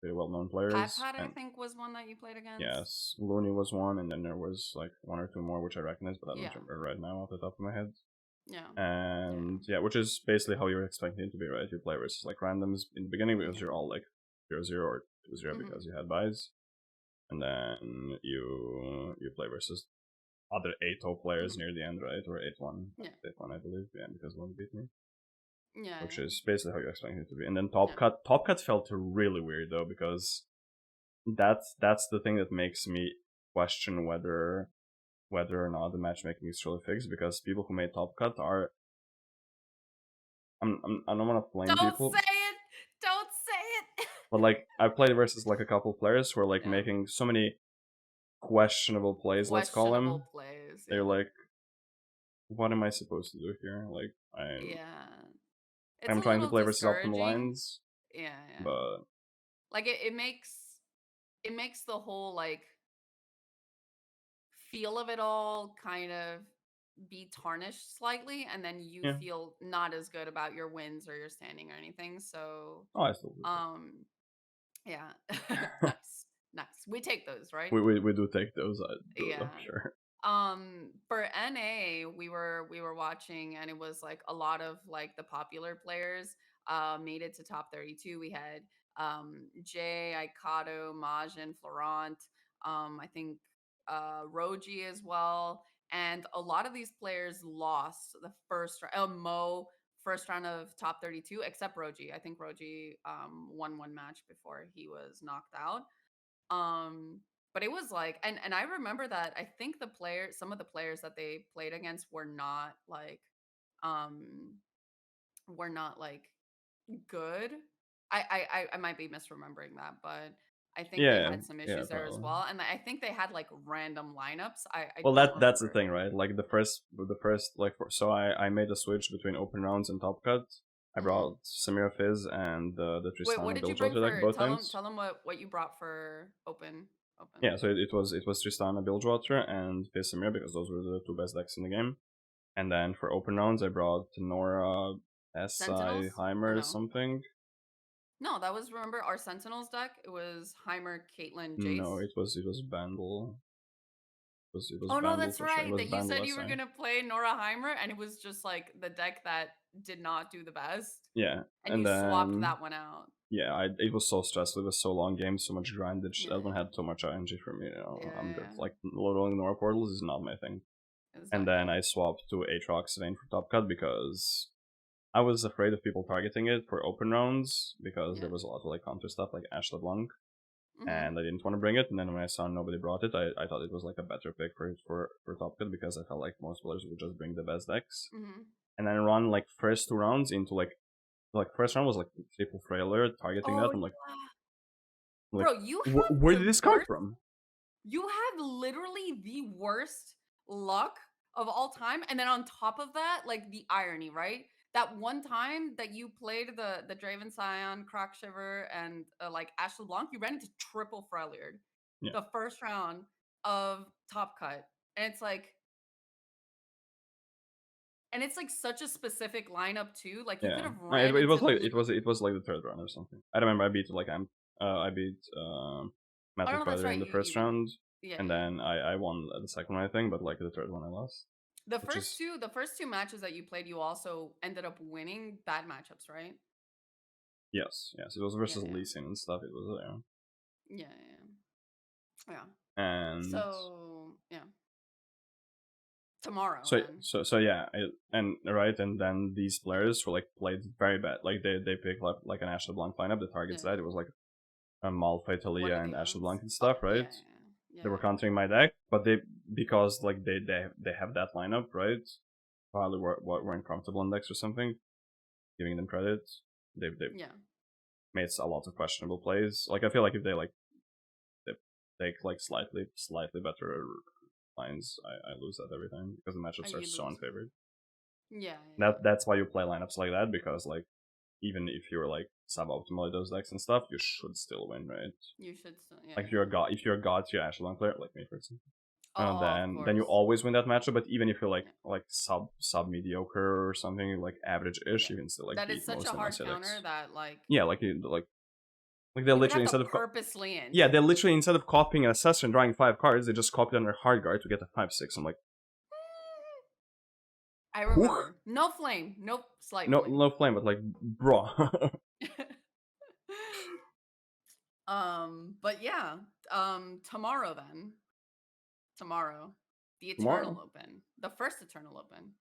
very well-known Pat players, Pat I and think was one that you played against. yes, Looney was one, and then there was like 1 or 2 more which I recognize, but I don't Yeah. remember right now off the top of my head. Yeah. Yeah. And yeah, which is basically how you're expecting it to be, right? You play versus like randoms in the beginning because Yeah. you're all like 0-0 or 2-0 Mhm. because you had buys, and then you play versus other 8-0 players Mhm. near the end, right? Or 8-1, Yeah. 8-1, I believe, yeah, because one beat me, Yeah, which yeah. is basically how you're expecting it to be. And then Yeah. top cut felt really weird though because that's the thing that makes me question whether or not the matchmaking is truly fixed, because people who made top cut are I don't want to blame Don't people. say it. Don't say it. But like I played versus like a couple players who are like making so many questionable plays. Let's call them. Plays. They're like, what am I supposed to do here? Like It's I'm a trying to little play versus optimal discouraging. lines. Yeah. But like it makes the whole like feel of it all kind of be tarnished slightly, and then you yeah. feel not as good about your wins or your standing or anything. So Oh, I still do. yeah. nice we take those, right? We do take those, Yeah. I'm sure. For NA, we were watching, and it was like a lot of like the popular players made it to top 32. We had Jay, Aikato, Majin, Florent, I think Roji as well. And a lot of these players lost the first round. Mo first round of top 32, except Roji. I think Roji won one match before he was knocked out. Um, but it was like, and I remember that I think some of the players that they played against um, were not like good. I might be misremembering that, but I think they Yeah, had some yeah, issues there as probably. well, and I think they had like random lineups. I Well, don't that's the remember. thing, right? Like the first like so I made a switch between open rounds and top cut. I Hmm. brought Samira Fizz and the Wait, what Tristana did you build bring deck for? both Tell them, times. what you brought for open. Yeah, so it was Tristana Bilgewater and Fizz Samira because those were the two best decks in the game. And then for open rounds, I brought Nora, SI, Sentinels or Heimer, no? something. No, that was, remember our Sentinels deck? It was Heimer, Caitlyn, No, Jace. it was Bandle. It was Oh no, Bandle that's for sure. It right. was That you Bandle said you were SI. gonna play Nora Heimer, and it was just like the deck that did not do the best, Yeah, and and you swapped then that one out. yeah, it was so stressful. It was so long game, so much grindage. Yeah, That one had so much RNG for me. I'm good. yeah, Like rolling Nora portals is not my thing. And then exactly. I swapped to Aatrox Vein for top cut because I was afraid of people targeting it for open rounds because Yeah. there was a lot of like counter stuff like Ash LeBlanc, Mm-hmm. and I didn't want to bring it. And then when I saw nobody brought it, I thought it was like a better pick for top cut because I felt like most players would just bring the best decks. Mm-hmm. And then run like first 2 rounds into like first round was like triple Frailer targeting that. Oh I'm yeah, like, bro, you had where did the this come worst. from? You had literally the worst luck of all time, and then on top of that, like the irony, right? That one time that you played the Draven Scion, Croc Shiver, and like Ash LeBlanc, you ran into triple Freljord Yeah, the first round of Top Cut, and it's like such a specific lineup too. Like you could yeah. have It, ran it into was like it was like the third round or something. I remember I beat like I beat oh Metal no, that's Spider in right. the You first beat round, and yeah. then I won the second one I think, but like the third one I lost, The which first is two the first two matches that you played, you also ended up winning bad matchups, right? yes. It was Yeah, versus yeah. Lee Sin and stuff. It was Yeah, yeah. Yeah. and So, yeah. Tomorrow so then. so yeah, and right, and then these players were like played very bad. Like they picked like an Ash LeBlanc lineup that Yeah. targets that. It was like Malphite, One Talia, of the and Ash owns. LeBlanc and Oh, stuff, yeah, right? yeah. They were Yeah. countering my deck, but because like they have that lineup, right? Probably weren't comfortable in decks or something. Giving them credit, they Yeah. made a lot of questionable plays. Like I feel like if they take like slightly better lines, I lose that every time because the matchups are You so lose. unfavored. Yeah, That's why you play lineups like that because like even if you're like suboptimal at those decks and stuff, you should still win, right? You should still, yeah, Like yeah. if you're a god tier Echelon player, like me for example, Oh, of then you course. always win that matchup. But even if you're Yeah. like sub mediocre or something like average-ish, Yeah. you can still like That is beat such most a of the hard MSI counter decks. that Yeah, like they you would literally have to instead of purposely end. yeah, they literally instead of copying an assassin and drawing 5 cards, they just copied under hard guard to get a 5/6. I'm like, I whew, remember. No flame. Nope. Slight no flame. no flame, but like, bro. But yeah. Tomorrow then. Tomorrow. The Eternal Tomorrow, Open. The first Eternal Open.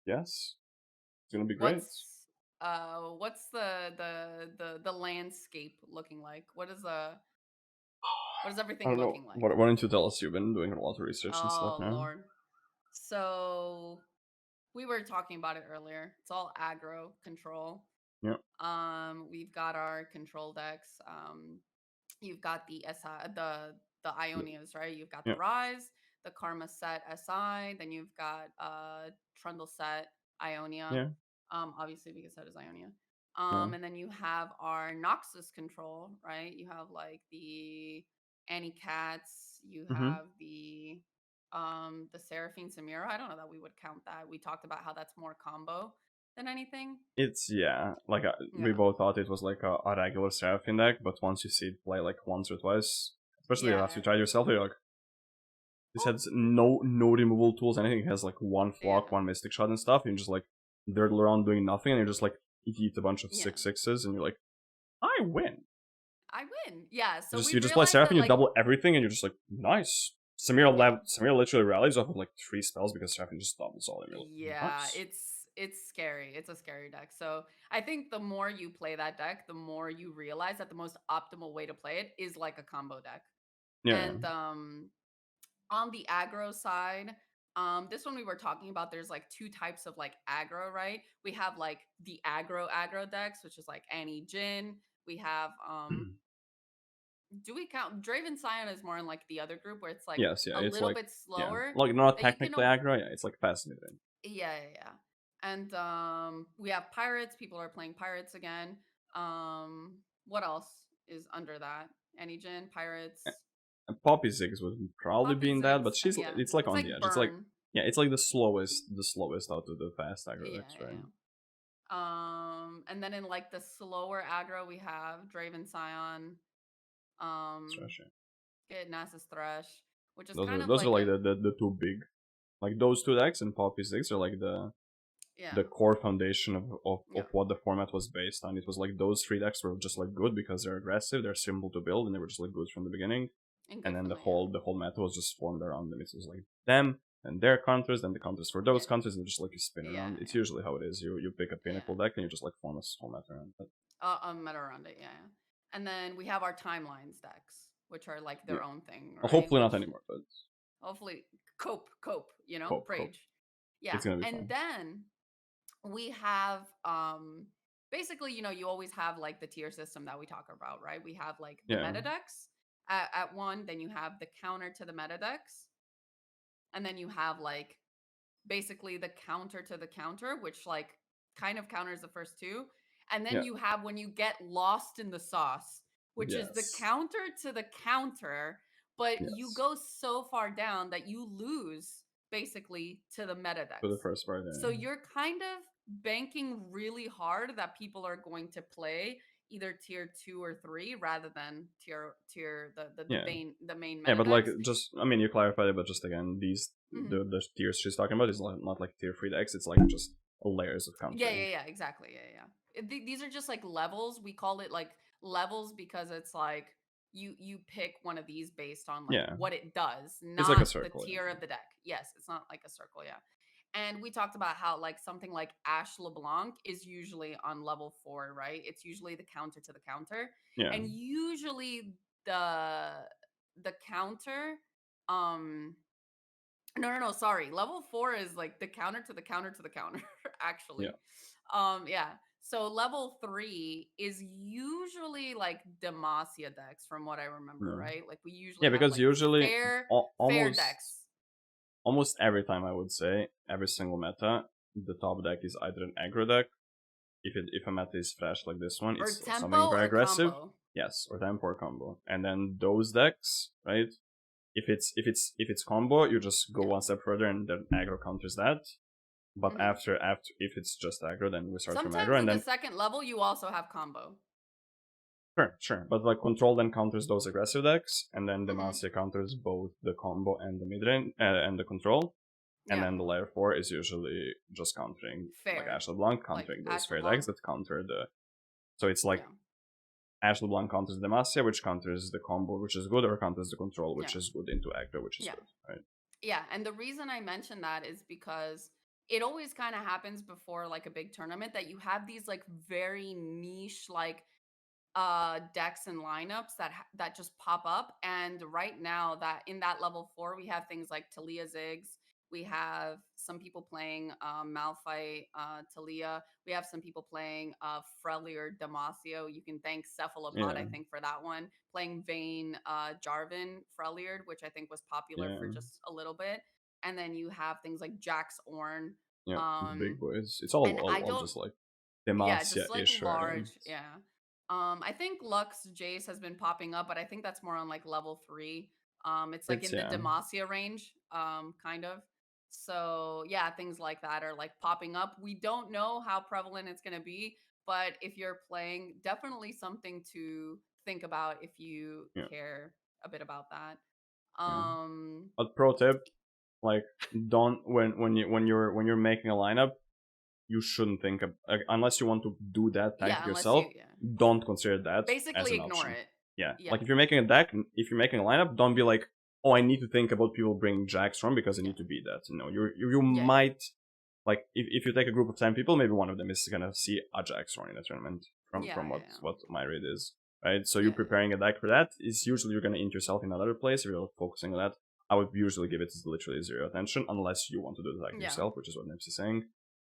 yes, it's gonna be great. What's the landscape looking like? What is I everything don't know. looking like? Why don't you tell us? You've been doing a lot of research and stuff Oh now. Lord. So we were talking about it earlier. It's all aggro control. Yeah. We've got our control decks. You've got the SI, the Ionias, right? You've got the Yeah. Rise, the Karma set SI, then you've got Trundle set Ionia. Yeah. Obviously because that is Ionia. Yeah. And then you have our Noxus control, right? You have like the Annie Cats, you Mm-hmm. have the Seraphine Samira. I don't know that we would count that. We talked about how that's more combo than anything. It's like we Yeah. both thought it was like a regular Seraphine deck, but once you see it play like once or twice, especially Yeah. after you try it yourself, you're like, this Well, has no removable tools, anything. It has like one yeah. flock, one mystic shot and stuff, and you just like dirtle around doing nothing, and you're just like eat a bunch of Yeah. 6/6s, and you're like, I win. I win. Yeah. So You we just play realized that Seraphine, you like double everything, and you're just like, nice. Samira yeah. Samira literally rallies off of like 3 spells because Seraphine just doubles all of you. Yeah, Nice. it's scary. It's a scary deck. So I think the more you play that deck, the more you realize that the most optimal way to play it is like a combo deck. Yeah. And on the aggro side, this one we were talking about, there's like two types of like aggro, right? We have like the aggro decks, which is like Annie Jin. We have do we count Draven Scion is more in like the other group where it's like Yes, yeah, a it's little like bit slower like not that you can technically aggro, yeah, it's like fascinating. yeah. And we have pirates. People are playing pirates again. What else is under that? Anygen, pirates, And Poppy Ziggs would probably be Poppy in that, but Zigs. Yeah, it's like it's on the like edge. It's like burn. it's like the slowest out of the fast aggro Yeah, decks, right? And then in like the slower aggro, we have Draven Scion, um, Especially. get Nasus Thresh, which is Those kind are of like like a the two big, like those two decks and Poppy Ziggs are like yeah, the core foundation of yeah, what the format was based on. It was like those 3 decks were just like good because they're aggressive, they're simple to build, and they were just like good from the beginning. and And good then from the whole meta was just formed around them. It was like them and their counters, then the counters for those yeah, counters, and just like you spin yeah, around. It's usually how it is. You pick a pinnacle yeah. deck and you just like form a whole meta around it. Meta around it, yeah. And then we have our timelines decks, which are like Yeah. their own thing, Well, right? hopefully not Which anymore, but hopefully cope, cope. rage. Yeah. It's gonna be And fine. then we have basically, you always have like the tier system that we talk about, right? We have like the Yeah. meta decks at one, then you have the counter to the meta decks, and then you have like basically the counter to the counter, which like kind of counters the first two. And then Yeah. you have when you get lost in the sauce, which is the Yes. counter to the counter, but you Yes. go so far down that you lose basically to the meta For the decks. first part, So yeah. you're kind of banking really hard that people are going to play either tier 2 or 3 rather than tier Yeah. the main Yeah, meta but like decks. just I mean you clarified it, but just again, these Mhm. the tiers she's talking about is not like tier 3 decks, it's like just layers of countering. Yeah, exactly. Yeah. These are just like levels. We call it like levels because it's like you pick one of these based on like Yeah. what it does, It's like a not the circle, tier yeah. of the deck. Yes, it's not like a circle, yeah. And we talked about how like something like Ash LeBlanc is usually on level 4, right? It's usually the counter to the counter. Yeah. And usually the counter no, sorry. Level 4 is like the counter to the counter to the counter, Yeah. actually. Yeah. So level 3 is usually like Demacia decks from what I remember, Yeah. right? Like we Yeah, usually have because like usually fair decks. almost every time I would say every single meta, the top deck is either an aggro deck. If a meta is fresh like this one, Or it's something tempo very or aggressive. combo. Yes, or tempo or combo. And then those decks, right? If it's combo, you just go Yeah. one step further and then aggro counters that. But Hmm. after if it's just aggro, then we start from aggro, Sometimes and in the then second level you also have combo. sure. But like control then counters those aggressive decks, and then Hmm. Demacia counters both the combo and the mid range and the control. And Yeah. then the layer 4 is usually just countering like Fair. Ash LeBlanc, Like countering those Ash fair decks LeBlanc. that counter the. So it's like Yeah. Ash LeBlanc counters Demacia, which counters the combo, which is good, or counters the control, which Yeah. is good into aggro, which is Yeah. good, right? Yeah, and the reason I mention that is because it always kind of happens before like a big tournament that you have these like very niche like decks and lineups that just pop up, and right now that in that level 4 we have things like Talia Ziggs, We have some people playing Malphite, Talia. We have some people playing Freljord Damasio. You can thank Cephalopod, Yeah, I think, for that one. Playing Vayne Jarvan Freljord, which I think was popular for yeah, just a little bit. And then you have things like Jax Ornn. yeah. The Um, big boys. It's all and I all don't, just like yeah, just like Demacia-ish large, variants. yeah. I think Lux Jace has been popping up, but I think that's more on like level 3. It's like It's in the yeah, Demacia range, kind of. So yeah, things like that are like popping up. We don't know how prevalent it's gonna be, but if you're playing, definitely something to think about if you yeah, care a bit about that. yeah. Um, But pro tip, like don't when you're making a lineup, you shouldn't think of unless you want to do that tactic yeah, unless you, yourself. yeah, Don't consider that as basically an ignore option. it. Yeah, Yeah, like if you're making a deck, if you're making a lineup, don't be like, oh, I need to think about people bringing Jax from because I yeah, need to beat that. No, you yeah, might like if you take a group of 10 people, maybe one of them is gonna see a Jax run in a tournament yeah, from yeah, what my read is. Right, so you yeah, preparing a deck for that is usually you're gonna int yourself in another place if you're focusing on that. I would usually give it literally zero attention unless you want to do the deck yeah. yourself, which is what Nips is saying,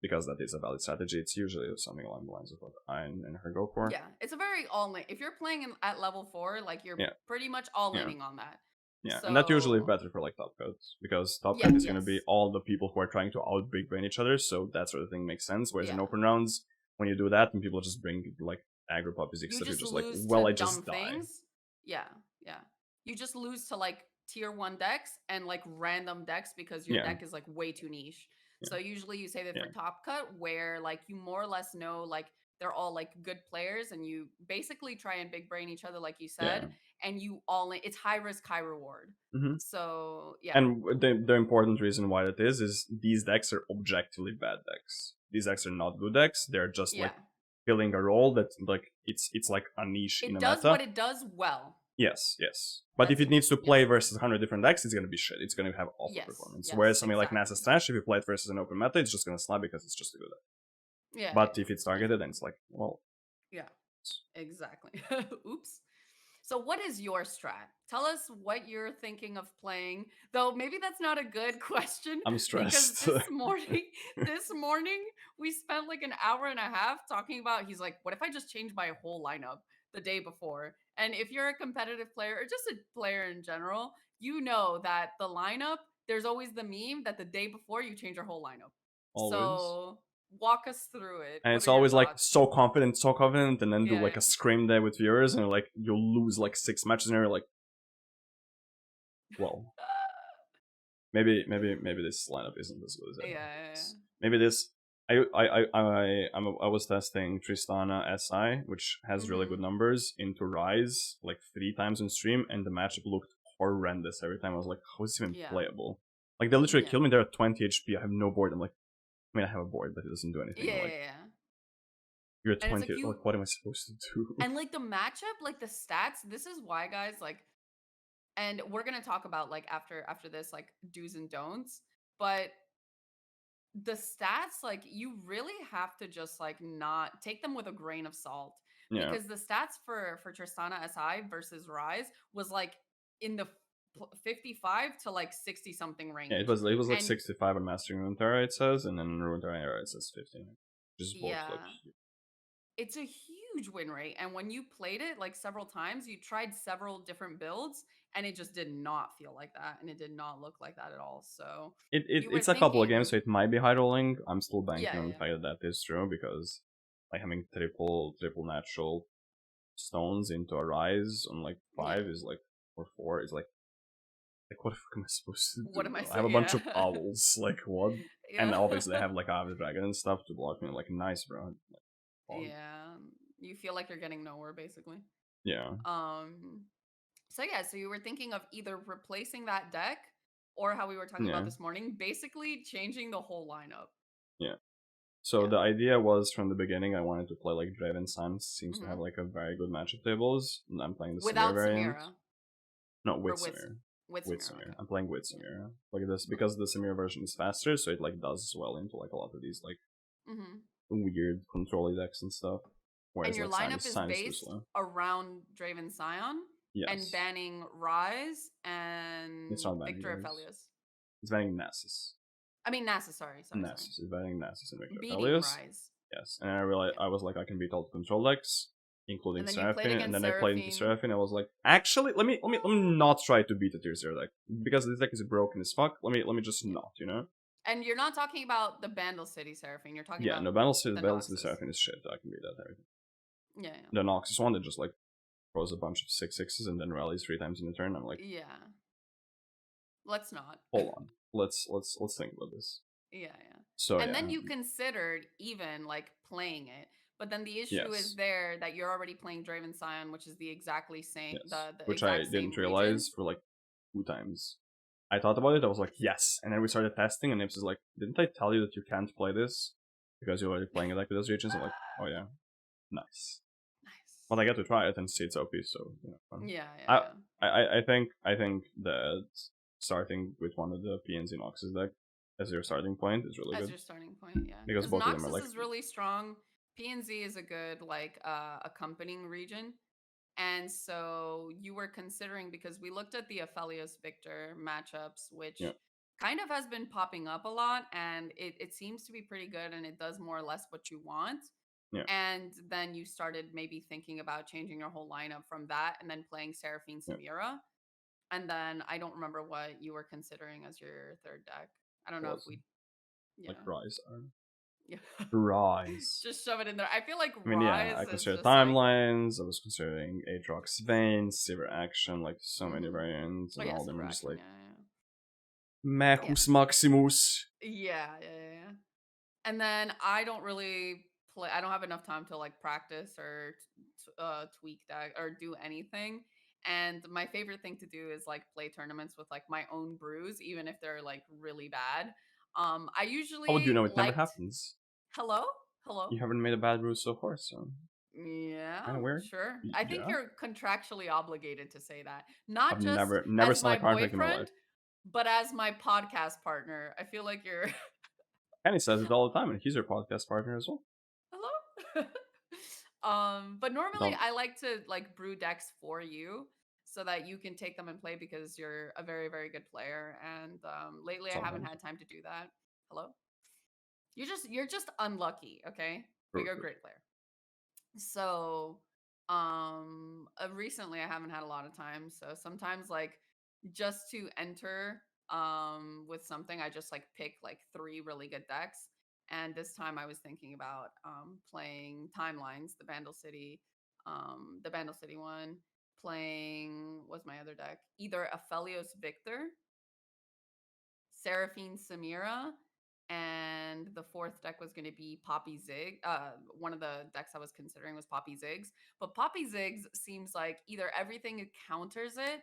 because that is a valid strategy. It's usually something along the lines of what I and her go for. Yeah, it's a very all in. If you're playing at level 4, like you're Yeah, pretty much all yeah. inning on that. Yeah, and that's usually So better for like top codes because top yeah, code is going to be yes, all the people who are trying to out big brain each other, so that sort of thing makes sense. Whereas in yeah, open rounds, when you do that and people just bring like aggro puppies you stuff, you're just just like, lose to well, I dumb just die. things. Yeah, yeah. You just lose to like tier 1 decks and like random decks because your Yeah, deck is like way too niche. yeah, So usually you save it yeah, for top cut where like you more or less know like they're all like good players and you basically try and big brain each other like you yeah. said, and you all in, it's high risk high reward. hmm So yeah, And the important reason why that is these decks are objectively bad decks. These decks are not good decks. They're just yeah. like filling a role that like it's like a niche in It a does what meta. it does well. Yes, yes. But if That's it it. needs to Yeah. play versus 100 different decks, it's gonna be shit. It's gonna have awful Yes. performance. Whereas Yes. something like NASA Exactly. Stash, if you play it versus an open meta, it's just gonna slap because it's just a good deck. Yeah. But if it's Yeah. targeted, then it's like, well, Yeah. Exactly. Oops. So, what is your strat? Tell us what you're thinking of playing. Though maybe that's not a good question I'm because stressed. this morning we spent like an hour and a half talking about. He's like, "What if I just change my whole lineup the day before?" And if you're a competitive player or just a player in general, you know that the lineup. There's always the meme that the day before you change your whole lineup. Always. So walk us through it. And What it's are your always like thoughts? so confident, and then do Yeah, like a scream day with viewers, and like you'll lose like 6 matches, and you're like, well, maybe this lineup isn't as good as yeah, everyone yeah, thinks. Maybe this. I was testing Tristana SI, which yeah. has really good numbers, into Rise like 3 times on stream, and the matchup looked horrendous every time. I was like, how is this even Yeah, playable? Like they literally yeah, killed me. They're at 20 HP. I have no board. I'm like, I mean, I have a board, but it doesn't do anything. yeah, I'm yeah, like, yeah. you're at And it's 20. like you, Like, what am I supposed to do? and like the matchup, like the stats. This is why, guys. Like, and we're gonna talk about like after this, like do's and don'ts. But the stats, like you really have to just like not take them with a grain of salt Yeah, because the stats for Tristana SI versus Rise was like in the 55 to like 60 something yeah. range, It was like and 65 on Mastering Runeterra, it says, and then Runeterra it says 15, which is both like yeah. It's a huge win rate. And when you played it like several times, you tried several different builds and it just did not feel like that. And it did not look like that at all. So you were it's a couple of games, thinking, so it might be high rolling. I'm still yeah, banking on the yeah, fact that that is true because like having triple natural stones into a rise on like yeah. 5 is like or 4 is like what the fuck am I supposed to What do? am I I have a saying? bunch Yeah. of owls, like what? And Yeah. obviously they have like Avid Dragon and stuff to block me. Like nice, bro. Like, fun. Yeah. You feel like you're getting nowhere basically. Yeah, Um, so yeah, so you were thinking of either replacing that deck or how we were talking about yeah, this morning, basically changing the whole lineup. yeah. So Yeah. the idea was from the beginning I wanted to play like Draven Sun. Seems to have Hmm. like a very good matchup tables. And I'm playing the Samir Without variant. Samira No, or with Samir. with With Samira. Samir. Okay. I'm playing with Yeah. Samir. Like this Okay. because the Samir version is faster, so it like does well into like a lot of these like Hmm. weird control decks and stuff. And Whereas your like lineup is Sign is too based slow. around Draven Scion and Yes. banning Rise It's and not banning Victor those. Aphelios. It's banning Nessus. I mean Nasus. Sorry. Nasus, inviting Nasus and Victor Beating Aphelios. Rise. Yes, and I realized I was like, I can beat all the control decks, including And then you played Seraphine, and against then I played into Seraphine. Seraphine. I was like, actually, let me not try to beat the tier 0 deck because this deck is broken as fuck. Let me just not, you know. And you're not talking about the Bandle City Seraphine. You're talking Yeah, about no, Battle the City Noxus. Seraphine is shit. I can beat that everything. Yeah. The Noxus one that just like throws a bunch of 6/6s and then rallies 3 times in a turn. I'm like, Yeah. Let's not. hold on, let's think about this. Yeah. So and yeah, then you considered even like playing it, but then the issue is yes, there that you're already playing Draven Scion, which is the exactly same yes, the which I exact same didn't region. realize for like 2 times. I thought about it, I was like, yes, and then we started testing, and Nips is like, didn't I tell you that you can't play this because you're already playing it like with those regions? I'm like, oh yeah, nice. Nice. But I get to try it and see it's OP, so you know, fun. Yeah. I think that starting with one of the PNZ Noxus deck as your starting point is really As good. your starting point, yeah. Because both of them are Noxus like, is really strong. PNZ is a good like accompanying region. And so you were considering, because we looked at the Aphelios Victor matchups, which yeah, kind of has been popping up a lot, and it seems to be pretty good, and it does more or less what you want. yeah, And then you started maybe thinking about changing your whole lineup from that and then playing Seraphine yeah. Samira. And then I don't remember what you were considering as your third deck. I don't It know if was we, like yeah. Rise. Yeah. Rise. Just shove it in there. I feel like I mean, yeah, Rise I is considered just like, timelines. I was considering Aatrox Veins, Silver Action, like so many mm-hmm. variants, and all of them are just Action, like yeah. Mechus Maximus. Yeah. And then I don't really play. I don't have enough time to like practice or tweak that or do anything. And my favorite thing to do is like play tournaments with like my own brews, even if they're like really bad. I How would you usually know? It never liked. happens. Hello. You haven't made a bad brew so far, so Yeah, kind of weird. sure. I think Yeah, you're contractually obligated to say that, I've not just never as signed my a contract in my life. boyfriend, but as my podcast partner. I feel like you're Kenny says it all the time, and he's your podcast partner as well. hello. But normally Don't I like to like brew decks for you so that you can take them and play, because you're a very very good player. And lately I haven't sometimes. had time to do that. Hello. You're just unlucky, okay? But True, you're a true. great player. So recently I haven't had a lot of time, so sometimes like just to enter with something, I just like pick like 3 really good decks. And this time I was thinking about playing Timelines, the Bandle City one, playing, what's my other deck, either Aphelios Victor, Seraphine Samira, and the 4th deck was going to be Poppy Zig. One of the decks I was considering was Poppy Zigs, but Poppy Zigs seems like either everything counters it,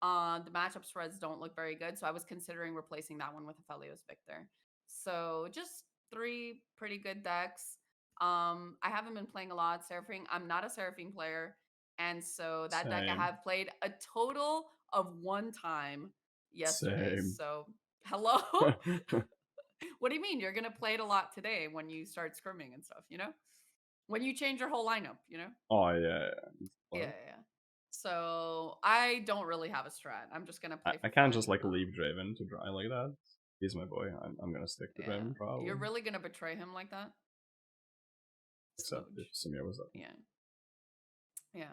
the matchup spreads don't look very good, so I was considering replacing that one with Aphelios Victor. So just 3 pretty good decks. I haven't been playing a lot Seraphine. I'm not a Seraphine player, and so that deck I Same. have played a total of 1 time yesterday. Same. So hello. What do you mean? You're gonna play it a lot today when you start scrimming and stuff, you know? When you change your whole lineup, you know? Oh yeah. Yeah. So I don't really have a strat. I'm just gonna play I for can't just fun. like leave Draven to dry like that. He's my boy. I'm gonna stick to Yeah. Draven probably. You're really gonna betray him like that? Except if Smooch. Samir was up. Yeah.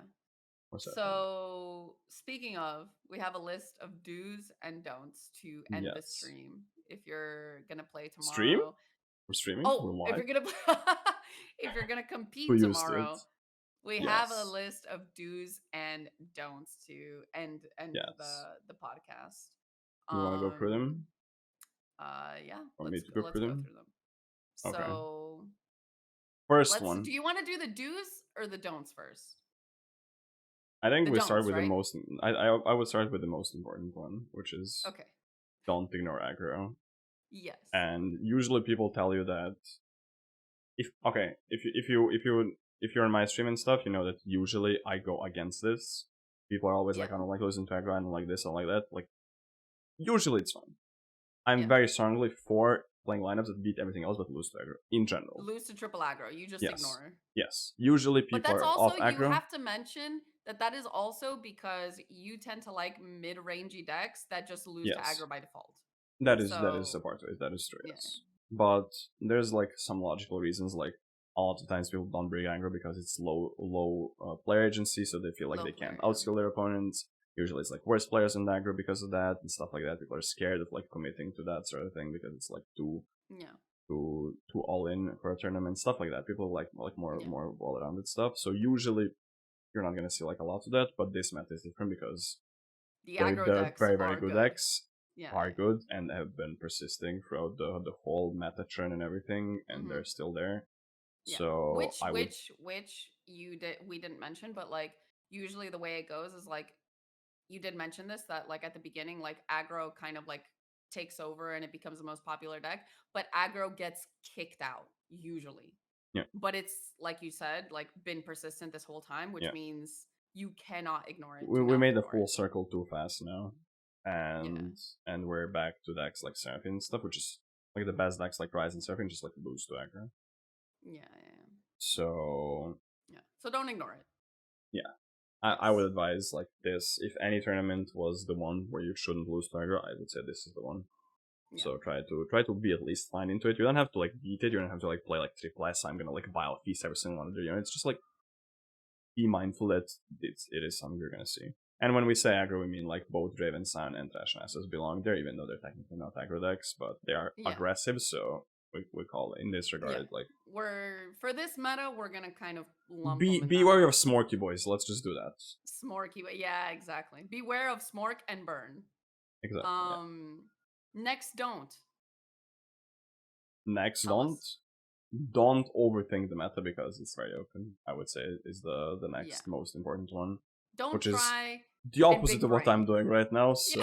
Or Seraphine. So speaking of, we have a list of do's and don'ts to end the Yes. stream. If you're gonna play Stream? tomorrow. We're streaming? We're Oh, if live? you're gonna if you're gonna We're compete used to it. tomorrow, we have a Yes. list of do's and don'ts to end Yes. the podcast. You wanna go through Um them? yeah, Want me to go let's through go them? through them. Okay. So First let's one. do you want to do the do's or the don'ts first? I think The we start don'ts, with the right? most. I would start with the most important one, which is Okay. don't ignore aggro. Yes. And usually people tell you that if you're in my stream and stuff, you know that usually I go against this. People are always like, I don't like losing to aggro, I don't like this, I don't like that. Like, usually it's fine. I'm very strongly for playing lineups that beat everything else but lose to aggro in general. Lose to triple aggro. You just Yes. ignore. Yes. Usually people But that's are also, off you aggro. have to mention that is also because you tend to like mid-rangey decks that just lose to Yes. aggro by default. That is a part of it. That is true. Yeah. Yes, but there's like some logical reasons. Like a lot of times people don't bring aggro because it's low player agency, so they feel like they can't outskill their opponents. Usually it's like worse players in aggro because of that and stuff like that. People are scared of like committing to that sort of thing because it's like too all in for a tournament, stuff like that. People like more well rounded stuff. So usually you're not gonna see like a lot of that, but this meta is different because the aggro decks very very good decks are yeah. good and have been persisting throughout the whole meta trend and everything, and they're still there. Yeah. So which we didn't mention, but like usually the way it goes is like you did mention this, that like at the beginning, like aggro kind of like takes over and it becomes the most popular deck, but aggro gets kicked out usually. Yeah. But it's like you said, like been persistent this whole time, which means you cannot ignore it. We made a full circle too fast now, and Yeah. we're back to decks like Seraphine and stuff, which is like the best decks like Rise and Seraphine, just like lose to aggro. Yeah. So so don't ignore it. Yeah. I would advise like this. If any tournament was the one where you shouldn't lose to aggro, I would say this is the one. Yeah. So try to be at least fine into it. You don't have to like beat it. You don't have to like play like triple S. I'm gonna like Vile Feast every single one of the units. Just like be mindful that it is something you're gonna see. And when we say aggro, we mean like both Draven Sun and Trash Nassus belong there, even though they're technically not aggro decks, but they are aggressive. So we call it in this regard like for this meta we're gonna kind of lump be wary of Smorky boys. Let's just do that. Smorky, yeah, exactly. Beware of Smork and Burn. Exactly. Next, don't. Don't overthink the meta because it's very open. I would say is the next most important one. Don't which try is the opposite of what I'm doing right now. So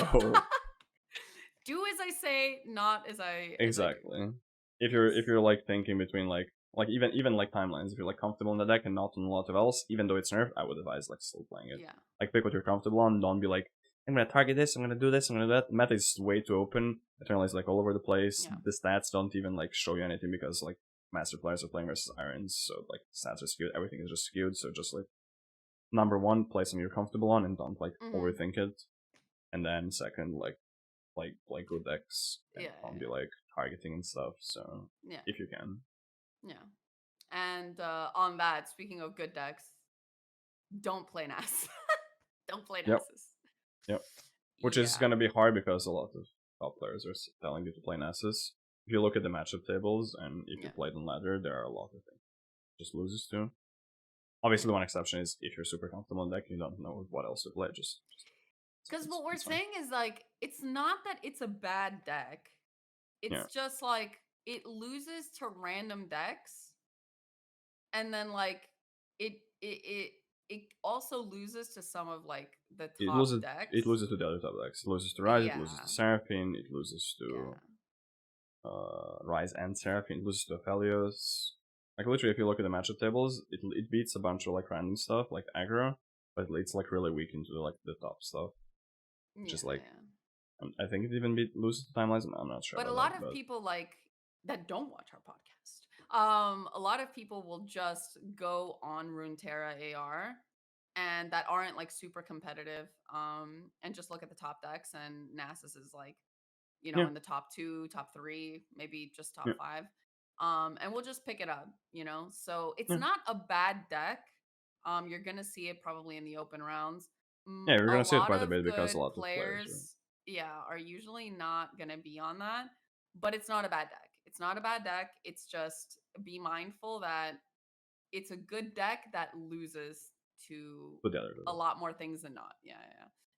do as I say, not as I exactly. If you're like thinking between like even like timelines, if you're like comfortable in the deck and not on a lot of else, even though it's nerfed, I would advise like still playing it. Yeah. Like pick what you're comfortable on. Don't be like, I'm gonna target this, I'm gonna do this, I'm gonna do that. Meta is way too open. Eternal is like all over the place. Yeah. The stats don't even like show you anything because like master players are playing versus irons, so like stats are skewed, everything is just skewed. So just like number one, play something you're comfortable on and don't like overthink it. And then second, like play good decks and don't be like targeting and stuff. So if you can. Yeah. And on that, speaking of good decks, don't play Nass. Don't play Nassus. Yep. Which is gonna be hard because a lot of top players are telling you to play Nassus. If you look at the matchup tables and if you play on ladder, there are a lot of things just loses to. Obviously, the one exception is if you're super comfortable in deck, you don't know what else to play. Just because what we're saying is like it's not that it's a bad deck. It's just like it loses to random decks, and then like it also loses to some of like the top decks. It loses to the other top decks. It loses to Rise. It loses to Seraphine. It loses to Rise and Seraphine. It loses to Aphelios. Like literally, if you look at the matchup tables, it beats a bunch of like random stuff like aggro, but it's like really weak into like the top stuff. Which is like, I think it even loses to Timelines. I'm not sure. But a lot of people like that don't watch our podcast. A lot of people will just go on Runeterra AR and that aren't like super competitive. And just look at the top decks, and Nasus is like, in the top 2, top 3, maybe just top 5. And we'll just pick it up, So it's not a bad deck. You're gonna see it probably in the open rounds. Yeah, we're gonna see it quite a bit because a lot of players are usually not gonna be on that. But it's not a bad deck. It's not a bad deck. It's just be mindful that it's a good deck that loses to a lot more things than not. Yeah.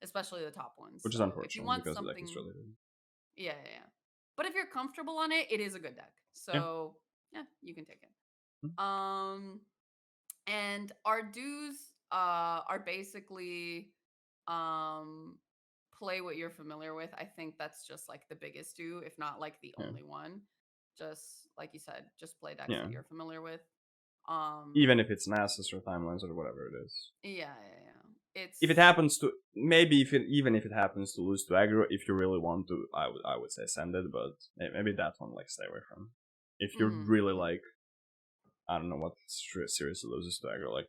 Especially the top ones. Which is unfortunate because the deck is really good. Yeah. But if you're comfortable on it, it is a good deck. So yeah you can take it. And our dues are basically play what you're familiar with. I think that's just like the biggest do, if not like the only one. Just like you said, just play decks that you're familiar with. Even if it's Nasus or Timelines or whatever it is. Yeah. It's if it happens to even if it happens to lose to aggro, if you really want to, I would say send it, but maybe that one like stay away from. If you're really like, I don't know what seriously loses to aggro, like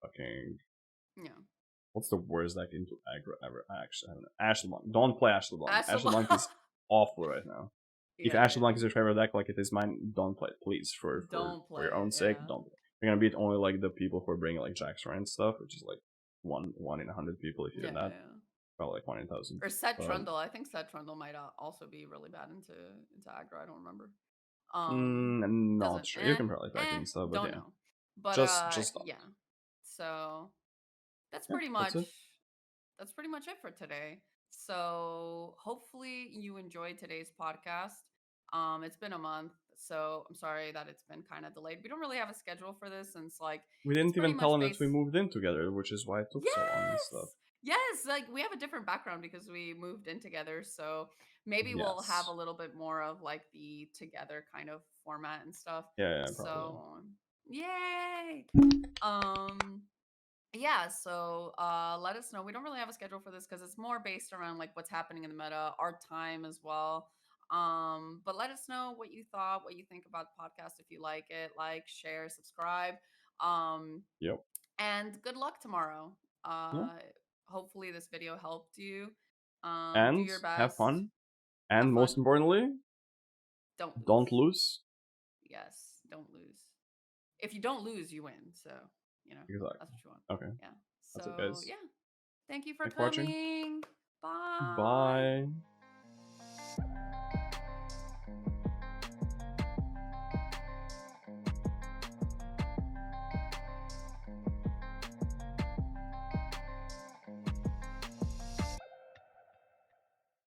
fucking what's the worst deck into aggro ever? Actually, I don't know. Ashley Blunt. Don't play Ashley Blunt. Ashley Blunt is awful right now. If Yeah, Ashes yeah. Blank is your favorite deck, like it is mine, don't play it, please. Don't play Your own it. sake, Yeah. don't play it. You're gonna beat only like the people who are bringing like Jackson and stuff, which is like one in 100 people if you Yeah, do that. yeah. Probably like 1 in 1,000. Or Set But Trundle. I think Set Trundle might also be really bad into aggro. I don't remember. not Doesn't sure. You can probably track it and stuff, but don't yeah, know. But just don't. yeah. So that's Yeah, pretty that's much it. it for today. So hopefully you enjoyed today's podcast. It's been a month, so I'm sorry that it's been kind of delayed. We don't really have a schedule for this since We it's didn't pretty even tell much him that we based. moved in together, which is why it took so long and stuff. Yes. Yes, like we have a different background because we moved in together. So maybe we'll have a Yes. little bit more of like the together kind of format and stuff. Yeah, probably. So yay. Um yeah, so let us know. We don't really have a schedule for this because it's more based around like what's happening in the meta, our time as well. But let us know what you thought, what you think about the podcast. If you like, share, subscribe. Um, Yep. and good luck tomorrow. Yeah. Uh, hopefully this video helped you. Do And your have best. fun. Have And most fun. importantly, Don't don't lose. lose. Yes, don't lose. If you don't lose, you win. So, Exactly. that's what you want. Okay. Yeah. That's it, So, guys. yeah. Thank you for Thanks for watching. coming. Bye. Bye.